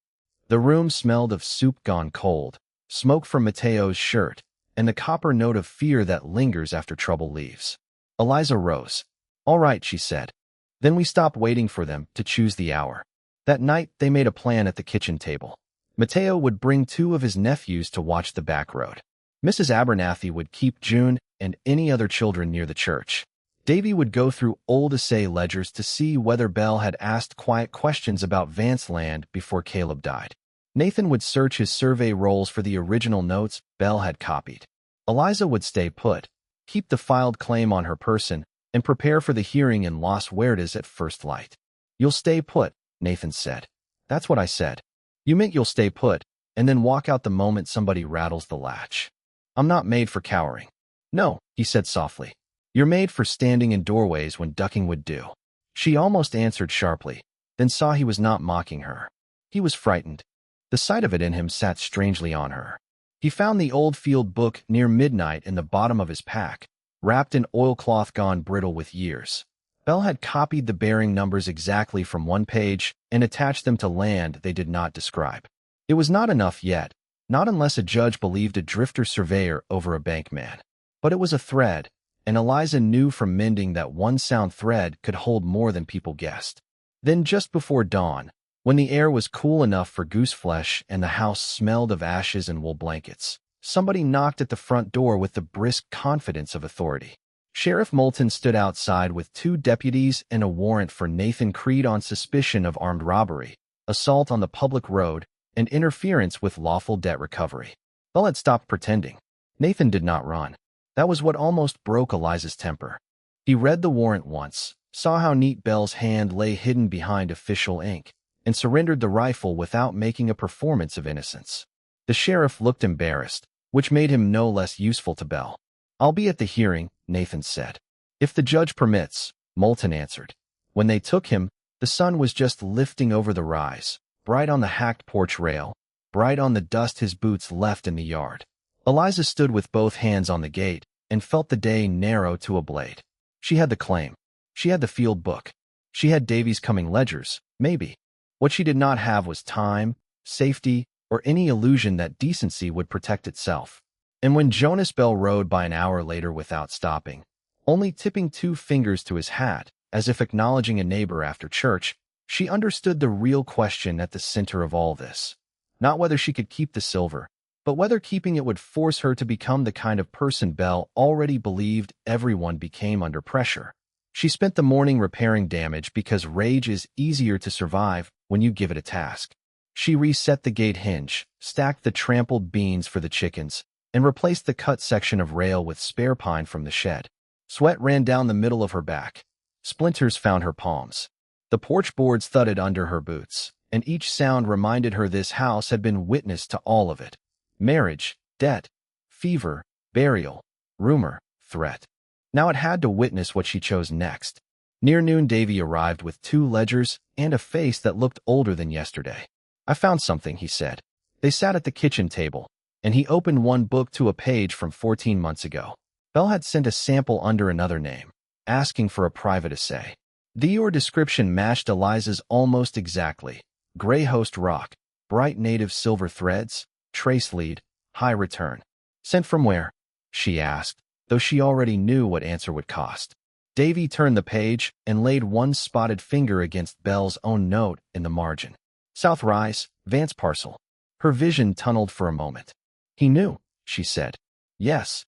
The room smelled of soup gone cold, smoke from Mateo's shirt, and the copper note of fear that lingers after trouble leaves. Eliza rose. All right, she said. Then we stopped waiting for them to choose the hour. That night, they made a plan at the kitchen table. Mateo would bring 2 of his nephews to watch the back road. Mrs. Abernathy would keep June and any other children near the church. Davy would go through old assay ledgers to see whether Belle had asked quiet questions about Vance land before Caleb died. Nathan would search his survey rolls for the original notes Belle had copied. Eliza would stay put, keep the filed claim on her person, and prepare for the hearing in Las Huertas at first light. You'll stay put, Nathan said. That's what I said. You meant you'll stay put, and then walk out the moment somebody rattles the latch. I'm not made for cowering. No, he said softly. You're made for standing in doorways when ducking would do. She almost answered sharply, then saw he was not mocking her. He was frightened. The sight of it in him sat strangely on her. He found the old field book near midnight in the bottom of his pack, wrapped in oilcloth gone brittle with years. Belle had copied the bearing numbers exactly from one page and attached them to land they did not describe. It was not enough yet, not unless a judge believed a drifter surveyor over a bankman. But it was a thread, and Eliza knew from mending that one sound thread could hold more than people guessed. Then just before dawn, when the air was cool enough for goose flesh and the house smelled of ashes and wool blankets, somebody knocked at the front door with the brisk confidence of authority. Sheriff Moulton stood outside with 2 deputies and a warrant for Nathan Creed on suspicion of armed robbery, assault on the public road, and interference with lawful debt recovery. Belle had stopped pretending. Nathan did not run. That was what almost broke Eliza's temper. He read the warrant once, saw how neat Belle's hand lay hidden behind official ink, and surrendered the rifle without making a performance of innocence. The sheriff looked embarrassed, which made him no less useful to Belle. I'll be at the hearing, Nathan said. If the judge permits, Moulton answered. When they took him, the sun was just lifting over the rise, bright on the hacked porch rail, bright on the dust his boots left in the yard. Eliza stood with both hands on the gate and felt the day narrow to a blade. She had the claim. She had the field book. She had Davy's coming ledgers, maybe. What she did not have was time, safety, or any illusion that decency would protect itself. And when Jonas Bell rode by an hour later without stopping, only tipping 2 fingers to his hat, as if acknowledging a neighbor after church, she understood the real question at the center of all this. Not whether she could keep the silver, but whether keeping it would force her to become the kind of person Bell already believed everyone became under pressure. She spent the morning repairing damage because rage is easier to survive when you give it a task. She reset the gate hinge, stacked the trampled beans for the chickens, and replaced the cut section of rail with spare pine from the shed. Sweat ran down the middle of her back. Splinters found her palms. The porch boards thudded under her boots, and each sound reminded her this house had been witness to all of it. Marriage, debt, fever, burial, rumor, threat. Now it had to witness what she chose next. Near noon, Davy arrived with 2 ledgers and a face that looked older than yesterday. "I found something," he said. They sat at the kitchen table, and he opened one book to a page from 14 months ago. Bell had sent a sample under another name, asking for a private essay. The or description matched Eliza's almost exactly. Gray host rock, bright native silver threads, trace lead, high return. "Sent from where?" she asked, though she already knew what answer would cost. Davy turned the page and laid one spotted finger against Bell's own note in the margin. "South Rise, Vance parcel." Her vision tunneled for a moment. "He knew," she said. "Yes."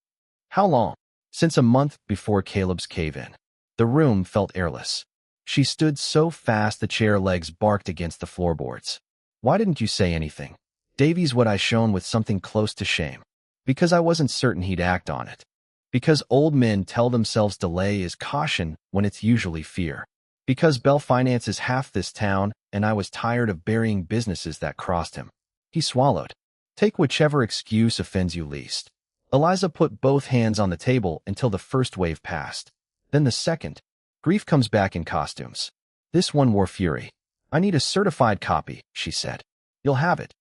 "How long?" "Since a month before Caleb's cave-in." The room felt airless. She stood so fast the chair legs barked against the floorboards. "Why didn't you say anything?" "Davy's what I shone with something close to shame. Because I wasn't certain he'd act on it. Because old men tell themselves delay is caution when it's usually fear. Because Bell finances half this town, and I was tired of burying businesses that crossed him." He swallowed. "Take whichever excuse offends you least." Eliza put both hands on the table until the first wave passed. Then the second. "Grief comes back in costumes. This one wore fury. I need a certified copy," she said. "You'll have it."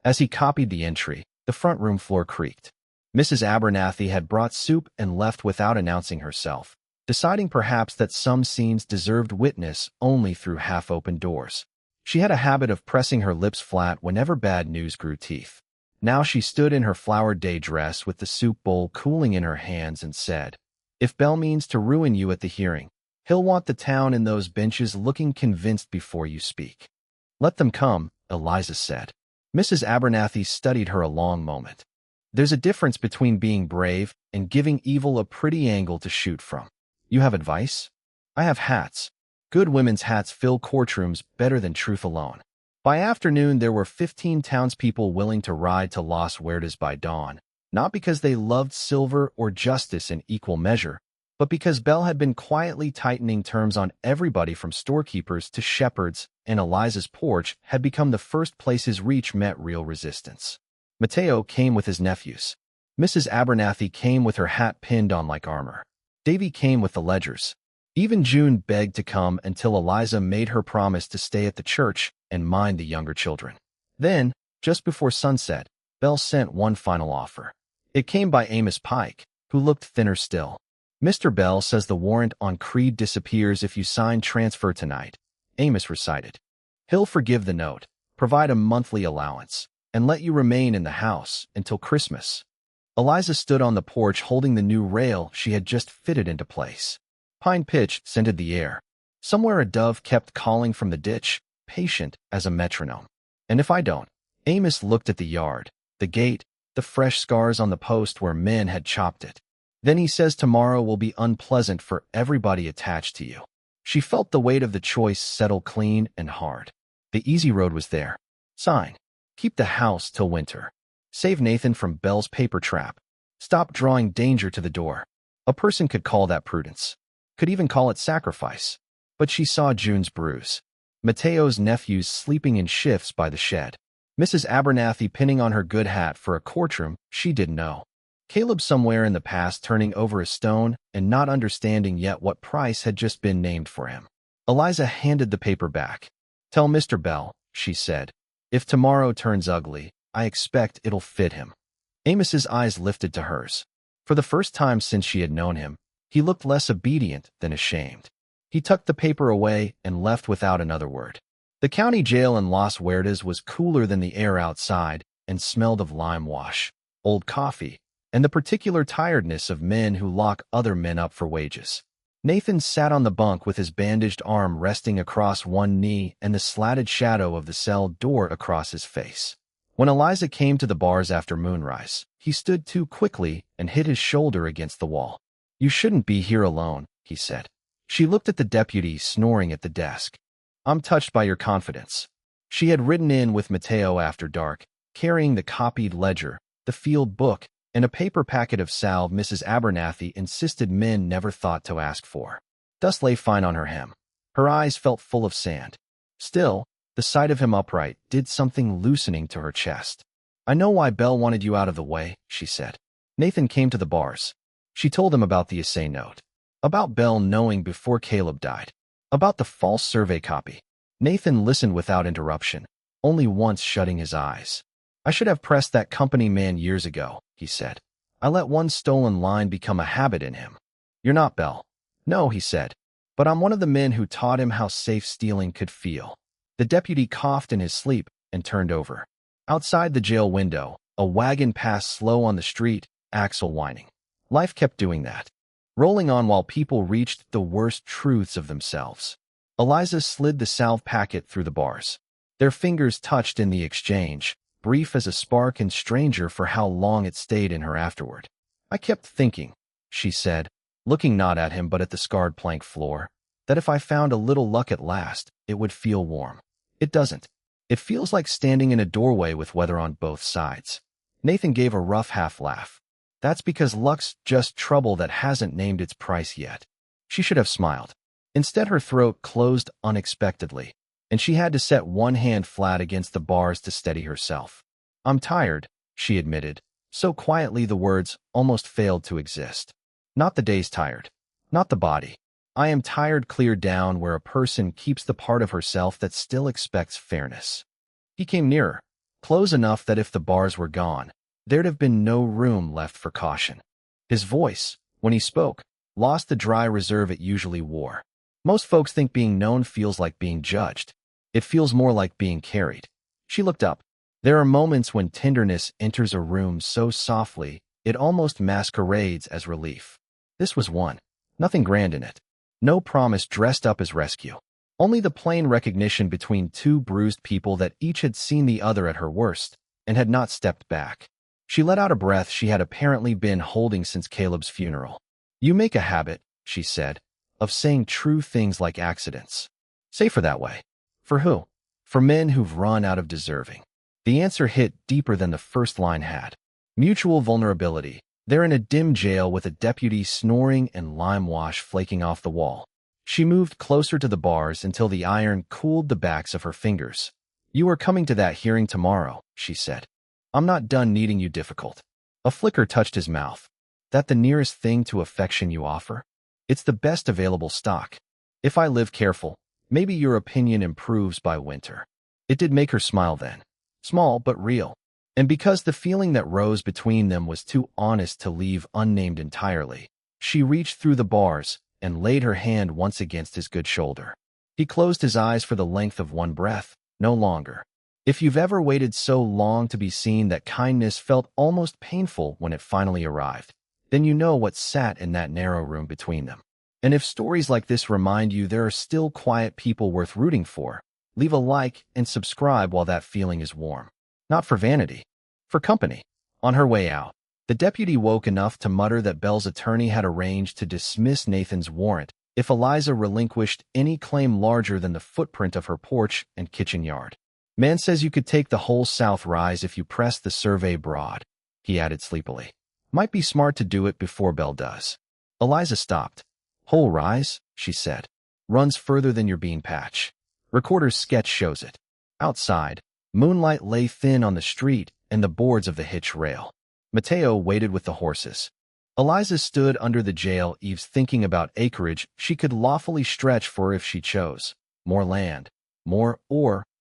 As he copied the entry, the front room floor creaked. Mrs. Abernathy had brought soup and left without announcing herself, deciding perhaps that some scenes deserved witness only through half-open doors. She had a habit of pressing her lips flat whenever bad news grew teeth. Now she stood in her flowered day dress with the soup bowl cooling in her hands and said, "If Bell means to ruin you at the hearing, he'll want the town and those benches looking convinced before you speak." "Let them come," Eliza said. Mrs. Abernathy studied her a long moment. "There's a difference between being brave and giving evil a pretty angle to shoot from. You have advice?" "I have hats. Good women's hats fill courtrooms better than truth alone." By afternoon, there were 15 townspeople willing to ride to Las Huertas by dawn, not because they loved silver or justice in equal measure, but because Bell had been quietly tightening terms on everybody from storekeepers to shepherds, and Eliza's porch had become the first place his reach met real resistance. Mateo came with his nephews. Mrs. Abernathy came with her hat pinned on like armor. Davy came with the ledgers. Even June begged to come until Eliza made her promise to stay at the church and mind the younger children. Then, just before sunset, Bell sent one final offer. It came by Amos Pike, who looked thinner still. "Mr. Bell says the warrant on Creed disappears if you sign transfer tonight," Amos recited. "He'll forgive the note, provide a monthly allowance, and let you remain in the house until Christmas." Eliza stood on the porch holding the new rail she had just fitted into place. Pine pitch scented the air. Somewhere a dove kept calling from the ditch, patient as a metronome. "And if I don't?" Amos looked at the yard, the gate, the fresh scars on the post where men had chopped it. "Then he says tomorrow will be unpleasant for everybody attached to you." She felt the weight of the choice settle clean and hard. The easy road was there. Sign. Keep the house till winter. Save Nathan from Bell's paper trap. Stop drawing danger to the door. A person could call that prudence. Could even call it sacrifice. But she saw June's bruise. Mateo's nephews sleeping in shifts by the shed. Mrs. Abernathy pinning on her good hat for a courtroom she didn't know. Caleb somewhere in the past turning over a stone and not understanding yet what price had just been named for him. Eliza handed the paper back. "Tell Mr. Bell," she said, "if tomorrow turns ugly, I expect it'll fit him." Amos's eyes lifted to hers. For the first time since she had known him, He looked less obedient than ashamed. He tucked the paper away and left without another word. The county jail in Las Huertas was cooler than the air outside and smelled of lime wash, old coffee, and the particular tiredness of men who lock other men up for wages. Nathan sat on the bunk with his bandaged arm resting across one knee and the slatted shadow of the cell door across his face. When Eliza came to the bars after moonrise, he stood too quickly and hit his shoulder against the wall. "You shouldn't be here alone," he said. She looked at the deputy snoring at the desk. "I'm touched by your confidence." She had ridden in with Mateo after dark, carrying the copied ledger, the field book, and a paper packet of salve Mrs. Abernathy insisted men never thought to ask for. Dust lay fine on her hem. Her eyes felt full of sand. Still, the sight of him upright did something loosening to her chest. "I know why Belle wanted you out of the way," she said. Nathan came to the bars. She told him about the essay note, about Belle knowing before Caleb died, about the false survey copy. Nathan listened without interruption, only once shutting his eyes. "I should have pressed that company man years ago," he said. "I let one stolen line become a habit in him." "You're not Belle." "No," he said, "but I'm one of the men who taught him how safe stealing could feel." The deputy coughed in his sleep and turned over. Outside the jail window, a wagon passed slow on the street, axle whining. Life kept doing that, rolling on while people reached the worst truths of themselves. Eliza slid the salve packet through the bars. Their fingers touched in the exchange, brief as a spark and stranger for how long it stayed in her afterward. "I kept thinking," she said, looking not at him but at the scarred plank floor, "that if I found a little luck at last, it would feel warm. It doesn't. It feels like standing in a doorway with weather on both sides." Nathan gave a rough half-laugh. "That's because luck's just trouble that hasn't named its price yet." She should have smiled. Instead, her throat closed unexpectedly, and she had to set one hand flat against the bars to steady herself. "I'm tired," she admitted, so quietly the words almost failed to exist. "Not the day's tired. Not the body. I am tired clear down where a person keeps the part of herself that still expects fairness." He came nearer, close enough that if the bars were gone, there'd have been no room left for caution. His voice, when he spoke, lost the dry reserve it usually wore. "Most folks think being known feels like being judged. It feels more like being carried." She looked up. There are moments when tenderness enters a room so softly, it almost masquerades as relief. This was one. Nothing grand in it. No promise dressed up as rescue. Only the plain recognition between two bruised people that each had seen the other at her worst and had not stepped back. She let out a breath she had apparently been holding since Caleb's funeral. "You make a habit," she said, "of saying true things like accidents. Safer that way." "For who?" "For men who've run out of deserving." The answer hit deeper than the first line had. Mutual vulnerability. They're in a dim jail with a deputy snoring and lime wash flaking off the wall. She moved closer to the bars until the iron cooled the backs of her fingers. "You are coming to that hearing tomorrow," she said. "I'm not done needing you difficult." A flicker touched his mouth. "That the nearest thing to affection you offer? It's the best available stock. If I live careful, maybe your opinion improves by winter." It did make her smile then. Small but real. And because the feeling that rose between them was too honest to leave unnamed entirely, she reached through the bars and laid her hand once against his good shoulder. He closed his eyes for the length of one breath, no longer. If you've ever waited so long to be seen that kindness felt almost painful when it finally arrived, then you know what sat in that narrow room between them. And if stories like this remind you there are still quiet people worth rooting for, leave a like and subscribe while that feeling is warm. Not for vanity, for company. On her way out, the deputy woke enough to mutter that Belle's attorney had arranged to dismiss Nathan's warrant if Eliza relinquished any claim larger than the footprint of her porch and kitchen yard. "Man says you could take the whole South Rise if you press the survey broad," he added sleepily. "Might be smart to do it before Belle does." Eliza stopped. "Whole Rise," she said, "runs further than your bean patch. Recorder's sketch shows it." Outside, moonlight lay thin on the street and the boards of the hitch rail. Mateo waited with the horses. Eliza stood under the jail eaves thinking about acreage she could lawfully stretch for if she chose. More land, more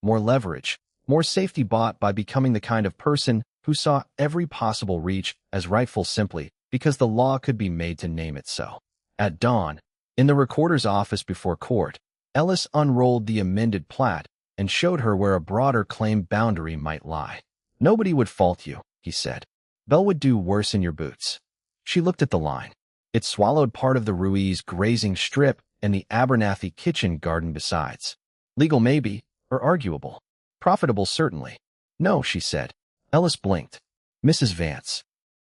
leverage, more safety bought by becoming the kind of person who saw every possible reach as rightful simply because the law could be made to name it so. At dawn, in the recorder's office before court, Ellis unrolled the amended plat and showed her where a broader claim boundary might lie. "Nobody would fault you," he said. "Belle would do worse in your boots." She looked at the line. It swallowed part of the Ruiz grazing strip and the Abernathy kitchen garden besides. Legal maybe, or arguable. Profitable certainly. "No," she said. Ellis blinked. "Mrs. Vance,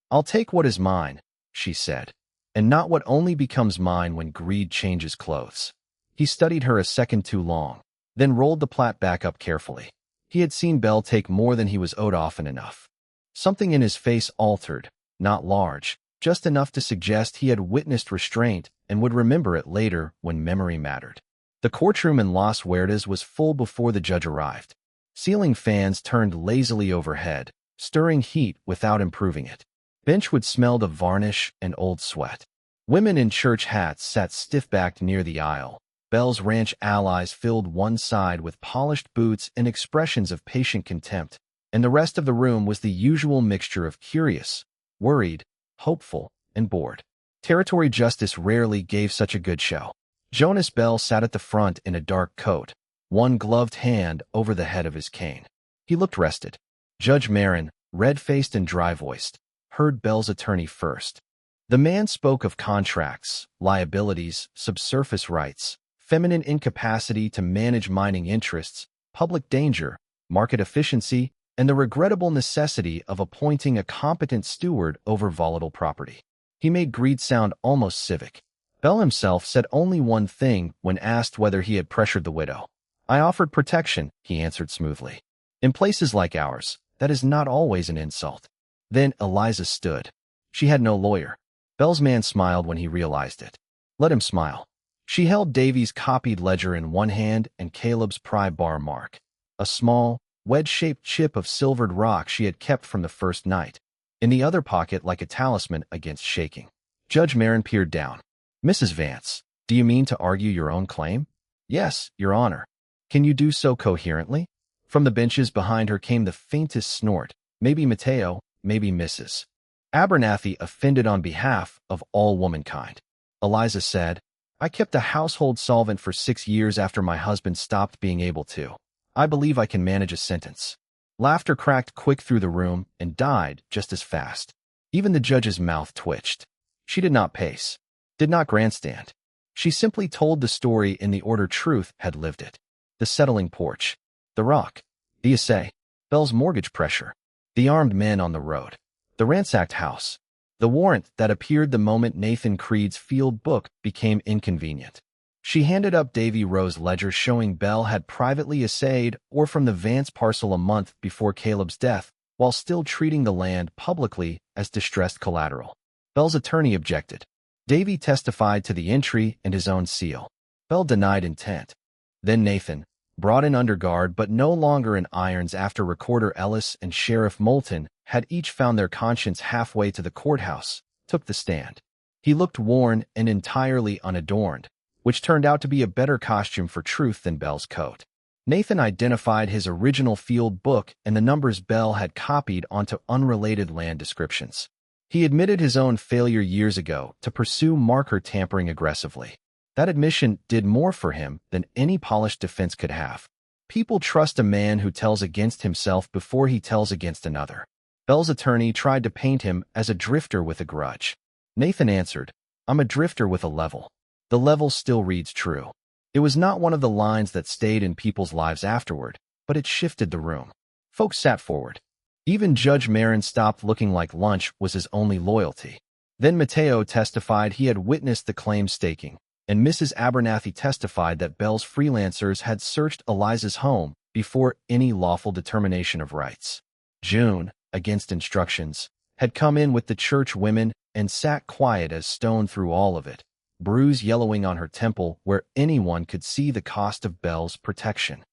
I'll take what is mine," she said, "and not what only becomes mine when greed changes clothes." He studied her a second too long, then rolled the plat back up carefully. He had seen Belle take more than he was owed often enough. Something in his face altered, not large, just enough to suggest he had witnessed restraint and would remember it later when memory mattered. The courtroom in Las Huertas was full before the judge arrived. Ceiling fans turned lazily overhead, stirring heat without improving it. Bench would smell of varnish and old sweat. Women in church hats sat stiff-backed near the aisle. Belle's ranch allies filled one side with polished boots and expressions of patient contempt, and the rest of the room was the usual mixture of curious, worried, hopeful, and bored. Territory justice rarely gave such a good show. Jonas Bell sat at the front in a dark coat, one gloved hand over the head of his cane. He looked rested. Judge Marin, red-faced and dry-voiced, heard Bell's attorney first. The man spoke of contracts, liabilities, subsurface rights, feminine incapacity to manage mining interests, public danger, market efficiency, and the regrettable necessity of appointing a competent steward over volatile property. He made greed sound almost civic. Bell himself said only one thing when asked whether he had pressured the widow. "I offered protection," he answered smoothly. "In places like ours, that is not always an insult." Then Eliza stood. She had no lawyer. Bell's man smiled when he realized it. Let him smile. She held Davy's copied ledger in one hand and Caleb's pry bar mark, a small, wedge-shaped chip of silvered rock she had kept from the first night, in the other pocket like a talisman against shaking. Judge Marin peered down. "Mrs. Vance, do you mean to argue your own claim?" "Yes, Your Honor." "Can you do so coherently?" From the benches behind her came the faintest snort. "Maybe Mateo, maybe Mrs. Abernathy offended on behalf of all womankind." Eliza said, "I kept a household solvent for 6 years after my husband stopped being able to. I believe I can manage a sentence." Laughter cracked quick through the room and died just as fast. Even the judge's mouth twitched. She did not pace, did not grandstand. She simply told the story in the order truth had lived it. The settling porch, the rock, the essay, Bell's mortgage pressure, the armed men on the road, the ransacked house, the warrant that appeared the moment Nathan Creed's field book became inconvenient. She handed up Davy Rowe's ledger showing Bell had privately essayed or from the Vance parcel a month before Caleb's death, while still treating the land publicly as distressed collateral. Bell's attorney objected. Davy testified to the entry and his own seal. Bell denied intent. Then Nathan, brought in under guard but no longer in irons after Recorder Ellis and Sheriff Moulton had each found their conscience halfway to the courthouse, took the stand. He looked worn and entirely unadorned, which turned out to be a better costume for truth than Bell's coat. Nathan identified his original field book and the numbers Bell had copied onto unrelated land descriptions. He admitted his own failure years ago to pursue marker tampering aggressively. That admission did more for him than any polished defense could have. People trust a man who tells against himself before he tells against another. Bell's attorney tried to paint him as a drifter with a grudge. Nathan answered, "I'm a drifter with a level." The level still reads true. It was not one of the lines that stayed in people's lives afterward, but it shifted the room. Folks sat forward. Even Judge Marin stopped looking like lunch was his only loyalty. Then Mateo testified he had witnessed the claim staking, and Mrs. Abernathy testified that Bell's freelancers had searched Eliza's home before any lawful determination of rights. June, against instructions, had come in with the church women and sat quiet as stone through all of it, bruise yellowing on her temple where anyone could see the cost of Bell's protection.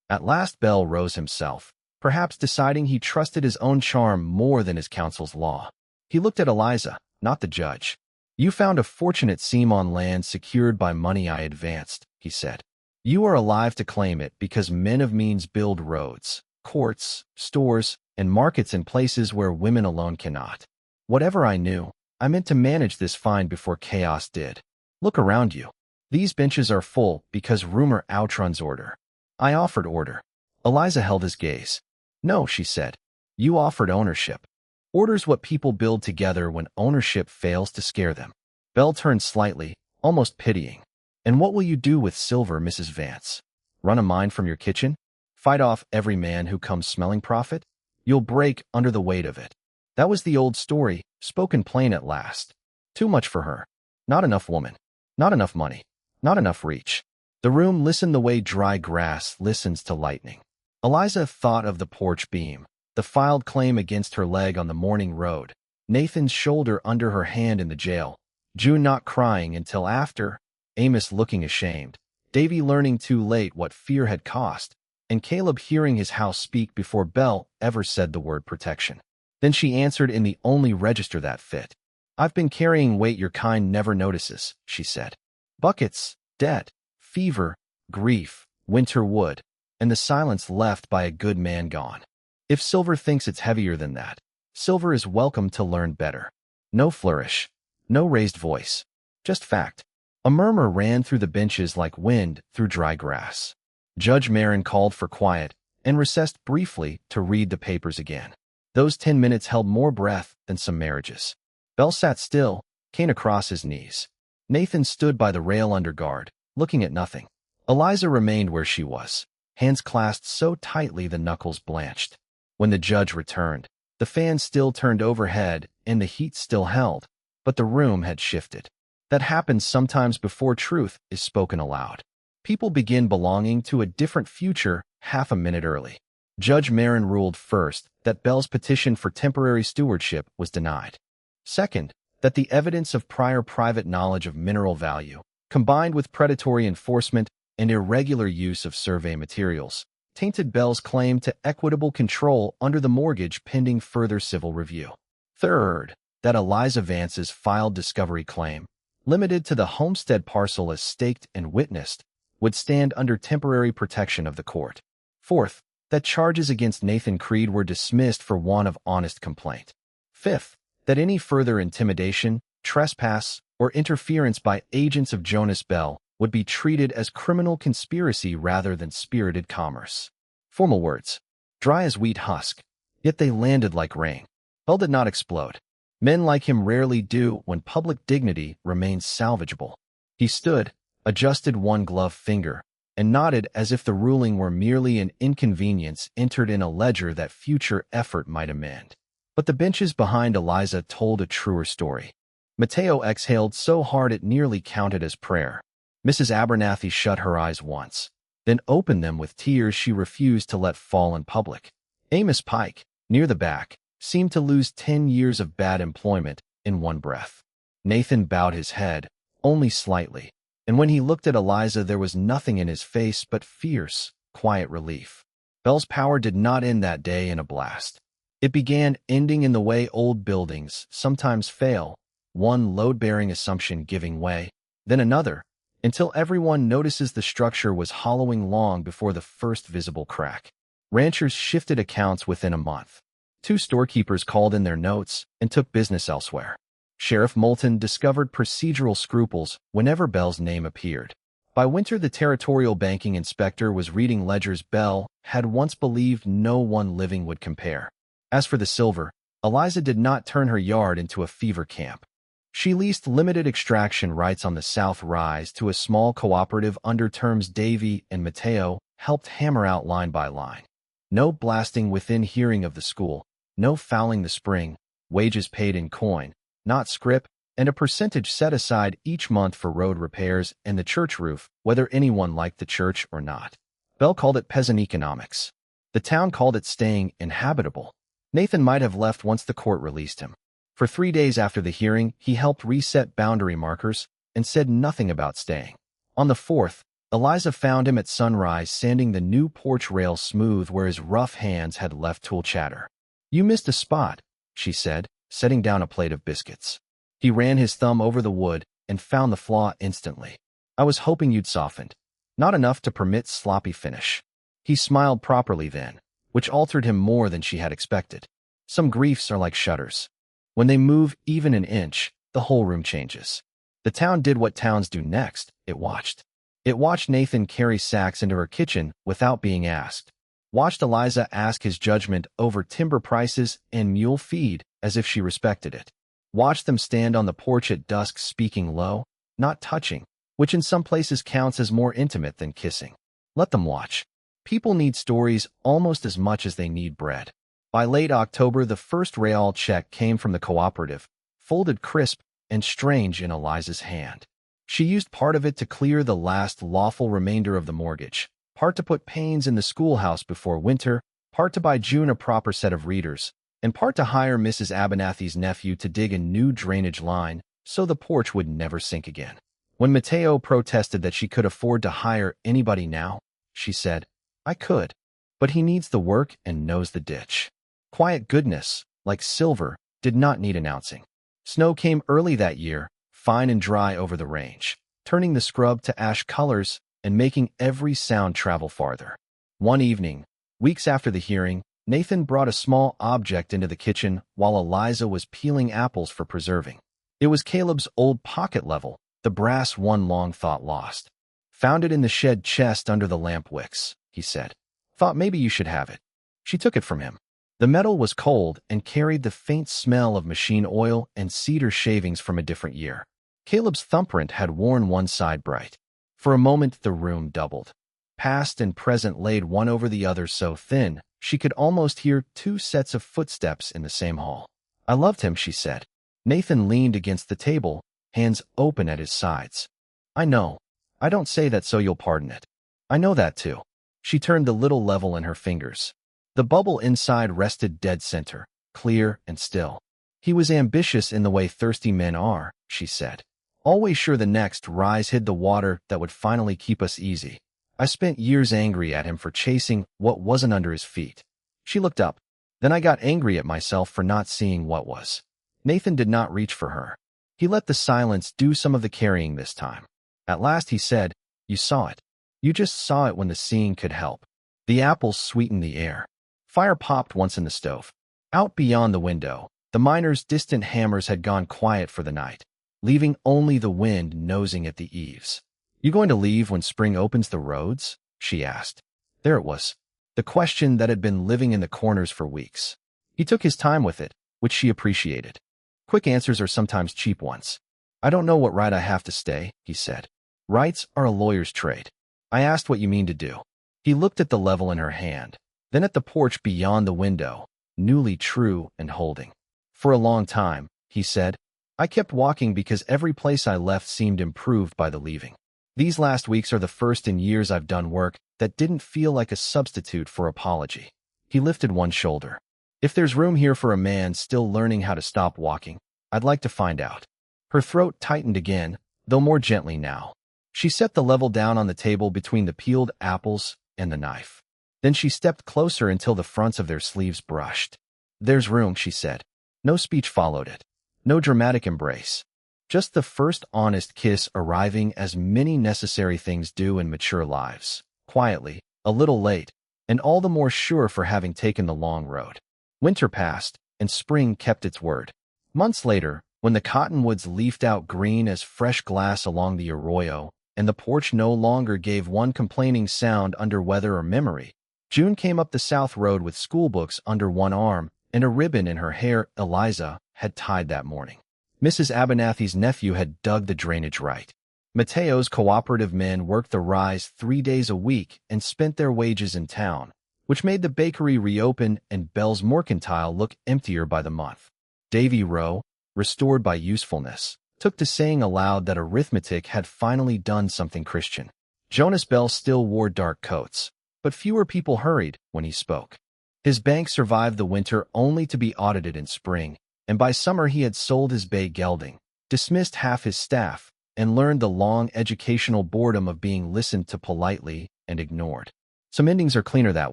At last Bell rose himself, perhaps deciding he trusted his own charm more than his counsel's law. He looked at Eliza, not the judge. "You found a fortunate seam on land secured by money I advanced," he said. "You are alive to claim it because men of means build roads, courts, stores, and markets in places where women alone cannot. Whatever I knew, I meant to manage this find before chaos did." Look around you. These benches are full because rumor outruns order. I offered order. Eliza held his gaze. No, she said. You offered ownership. Order's what people build together when ownership fails to scare them. Belle turned slightly, almost pitying. And what will you do with silver, Mrs. Vance? Run a mine from your kitchen? Fight off every man who comes smelling profit? You'll break under the weight of it. That was the old story, spoken plain at last. Too much for her. Not enough woman. Not enough money. Not enough reach. The room listened the way dry grass listens to lightning. Eliza thought of the porch beam, the filed claim against her leg on the morning road, Nathan's shoulder under her hand in the jail, June not crying until after, Amos looking ashamed, Davy learning too late what fear had cost, and Caleb hearing his house speak before Belle ever said the word protection. Then she answered in the only register that fit. I've been carrying weight your kind never notices, she said. Buckets, debt, fever, grief, winter wood, and the silence left by a good man gone. If silver thinks it's heavier than that, silver is welcome to learn better. No flourish, no raised voice, just fact. A murmur ran through the benches like wind through dry grass. Judge Marin called for quiet and recessed briefly to read the papers again. Those 10 minutes held more breath than some marriages. Belle sat still, cane across his knees. Nathan stood by the rail under guard, looking at nothing. Eliza remained where she was, hands clasped so tightly the knuckles blanched. When the judge returned, the fan still turned overhead and the heat still held, but the room had shifted. That happens sometimes before truth is spoken aloud. People begin belonging to a different future half a minute early. Judge Marin ruled first that Belle's petition for temporary stewardship was denied. Second, that the evidence of prior private knowledge of mineral value, combined with predatory enforcement and irregular use of survey materials, tainted Belle's claim to equitable control under the mortgage pending further civil review. Third, that Eliza Vance's filed discovery claim, limited to the Homestead parcel as staked and witnessed, would stand under temporary protection of the court. Fourth, that charges against Nathan Creed were dismissed for want of honest complaint. Fifth, that any further intimidation, trespass, or interference by agents of Jonas Bell would be treated as criminal conspiracy rather than spirited commerce. Formal words, dry as wheat husk, yet they landed like rain. Bell did not explode. Men like him rarely do when public dignity remains salvageable. He stood, adjusted one gloved finger, and nodded as if the ruling were merely an inconvenience entered in a ledger that future effort might amend. But the benches behind Eliza told a truer story. Mateo exhaled so hard it nearly counted as prayer. Mrs. Abernathy shut her eyes once, then opened them with tears she refused to let fall in public. Amos Pike, near the back, seemed to lose 10 years of bad employment in one breath. Nathan bowed his head, only slightly, and when he looked at Eliza there was nothing in his face but fierce, quiet relief. Bell's power did not end that day in a blast. It began ending in the way old buildings sometimes fail, one load-bearing assumption giving way, then another, until everyone notices the structure was hollowing long before the first visible crack. Ranchers shifted accounts within a month. 2 storekeepers called in their notes and took business elsewhere. Sheriff Moulton discovered procedural scruples whenever Bell's name appeared. By winter, the territorial banking inspector was reading ledgers Bell had once believed no one living would compare. As for the silver, Eliza did not turn her yard into a fever camp. She leased limited extraction rights on the South Rise to a small cooperative under terms Davy and Mateo helped hammer out line by line. No blasting within hearing of the school, no fouling the spring, wages paid in coin, not scrip, and a percentage set aside each month for road repairs and the church roof, whether anyone liked the church or not. Bell called it peasant economics. The town called it staying inhabitable. Nathan might have left once the court released him. For 3 days after the hearing, he helped reset boundary markers and said nothing about staying. On the 4th, Eliza found him at sunrise sanding the new porch rail smooth where his rough hands had left tool chatter. You missed a spot, she said, setting down a plate of biscuits. He ran his thumb over the wood and found the flaw instantly. I was hoping you'd softened. Not enough to permit sloppy finish. He smiled properly then, which altered him more than she had expected. Some griefs are like shutters. When they move even an inch, the whole room changes. The town did what towns do next. It watched. It watched Nathan carry sacks into her kitchen without being asked. Watched Eliza ask his judgment over timber prices and mule feed as if she respected it. Watched them stand on the porch at dusk speaking low, not touching, which in some places counts as more intimate than kissing. Let them watch. People need stories almost as much as they need bread. By late October, the first real check came from the cooperative, folded crisp and strange in Eliza's hand. She used part of it to clear the last lawful remainder of the mortgage, part to put pains in the schoolhouse before winter, part to buy June a proper set of readers, and part to hire Mrs. Abernathy's nephew to dig a new drainage line so the porch would never sink again. When Mateo protested that she could afford to hire anybody now, she said, "I could, but he needs the work and knows the ditch." Quiet goodness, like silver, did not need announcing. Snow came early that year, fine and dry over the range, turning the scrub to ash colors and making every sound travel farther. One evening, weeks after the hearing, Nathan brought a small object into the kitchen while Eliza was peeling apples for preserving. It was Caleb's old pocket level, the brass one long thought lost. "Found it in the shed chest under the lamp wicks," he said. "Thought maybe you should have it." She took it from him. The metal was cold and carried the faint smell of machine oil and cedar shavings from a different year. Caleb's thumbprint had worn one side bright. For a moment the room doubled. Past and present laid one over the other so thin, she could almost hear two sets of footsteps in the same hall. "I loved him," she said. Nathan leaned against the table, hands open at his sides. "I know. I don't say that so you'll pardon it. I know that too." She turned the little level in her fingers. The bubble inside rested dead center, clear and still. "He was ambitious in the way thirsty men are," she said. "Always sure the next rise hid the water that would finally keep us easy. I spent years angry at him for chasing what wasn't under his feet." She looked up. "Then I got angry at myself for not seeing what was." Nathan did not reach for her. He let the silence do some of the carrying this time. At last he said, "You saw it. You just saw it when the seeing could help." The apples sweetened the air. Fire popped once in the stove. Out beyond the window, the miners' distant hammers had gone quiet for the night, leaving only the wind nosing at the eaves. "You going to leave when spring opens the roads?" she asked. There it was, the question that had been living in the corners for weeks. He took his time with it, which she appreciated. Quick answers are sometimes cheap ones. "I don't know what right I have to stay," he said. "Rights are a lawyer's trade." "I asked what you mean to do." He looked at the level in her hand, then at the porch beyond the window, newly true and holding. "For a long time," he said, "I kept walking because every place I left seemed improved by the leaving. These last weeks are the first in years I've done work that didn't feel like a substitute for apology." He lifted one shoulder. "If there's room here for a man still learning how to stop walking, I'd like to find out." Her throat tightened again, though more gently now. She set the level down on the table between the peeled apples and the knife. Then she stepped closer until the fronts of their sleeves brushed. "There's room," she said. No speech followed it. No dramatic embrace. Just the first honest kiss arriving as many necessary things do in mature lives. Quietly, a little late, and all the more sure for having taken the long road. Winter passed, and spring kept its word. Months later, when the cottonwoods leafed out green as fresh glass along the arroyo, and the porch no longer gave one complaining sound under weather or memory, June came up the south road with schoolbooks under one arm and a ribbon in her hair Eliza had tied that morning. Mrs. Abernathy's nephew had dug the drainage right. Mateo's cooperative men worked the rise 3 days a week and spent their wages in town, which made the bakery reopen and Bell's Mercantile look emptier by the month. Davy Rowe, restored by usefulness, took to saying aloud that arithmetic had finally done something Christian. Jonas Bell still wore dark coats, but fewer people hurried when he spoke. His bank survived the winter only to be audited in spring, and by summer he had sold his bay gelding, dismissed half his staff, and learned the long educational boredom of being listened to politely and ignored. Some endings are cleaner that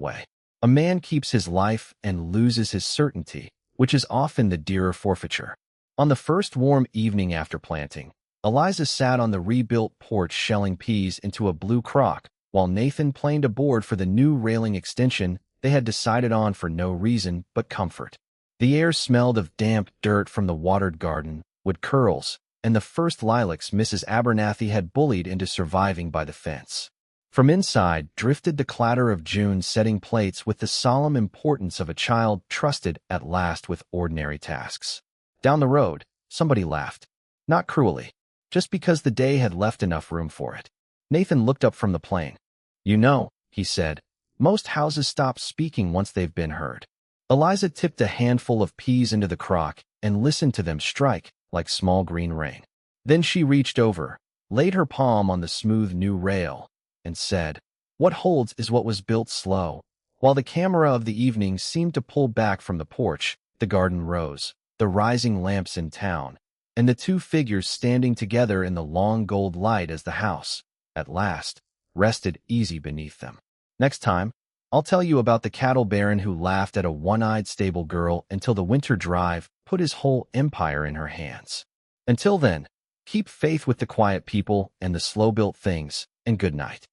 way. A man keeps his life and loses his certainty, which is often the dearer forfeiture. On the first warm evening after planting, Eliza sat on the rebuilt porch shelling peas into a blue crock, while Nathan planed a board for the new railing extension they had decided on for no reason but comfort. The air smelled of damp dirt from the watered garden, wood curls, and the first lilacs Mrs. Abernathy had bullied into surviving by the fence. From inside drifted the clatter of June setting plates with the solemn importance of a child trusted at last with ordinary tasks. Down the road, somebody laughed. Not cruelly, just because the day had left enough room for it. Nathan looked up from the plane. "You know," he said, "most houses stop speaking once they've been heard." Eliza tipped a handful of peas into the crock and listened to them strike like small green rain. Then she reached over, laid her palm on the smooth new rail, and said, "What holds is what was built slow." While the camera of the evening seemed to pull back from the porch, the garden rose, the rising lamps in town, and the two figures standing together in the long gold light as the house, at last, rested easy beneath them. Next time, I'll tell you about the cattle baron who laughed at a one-eyed stable girl until the winter drive put his whole empire in her hands. Until then, keep faith with the quiet people and the slow-built things, and good night.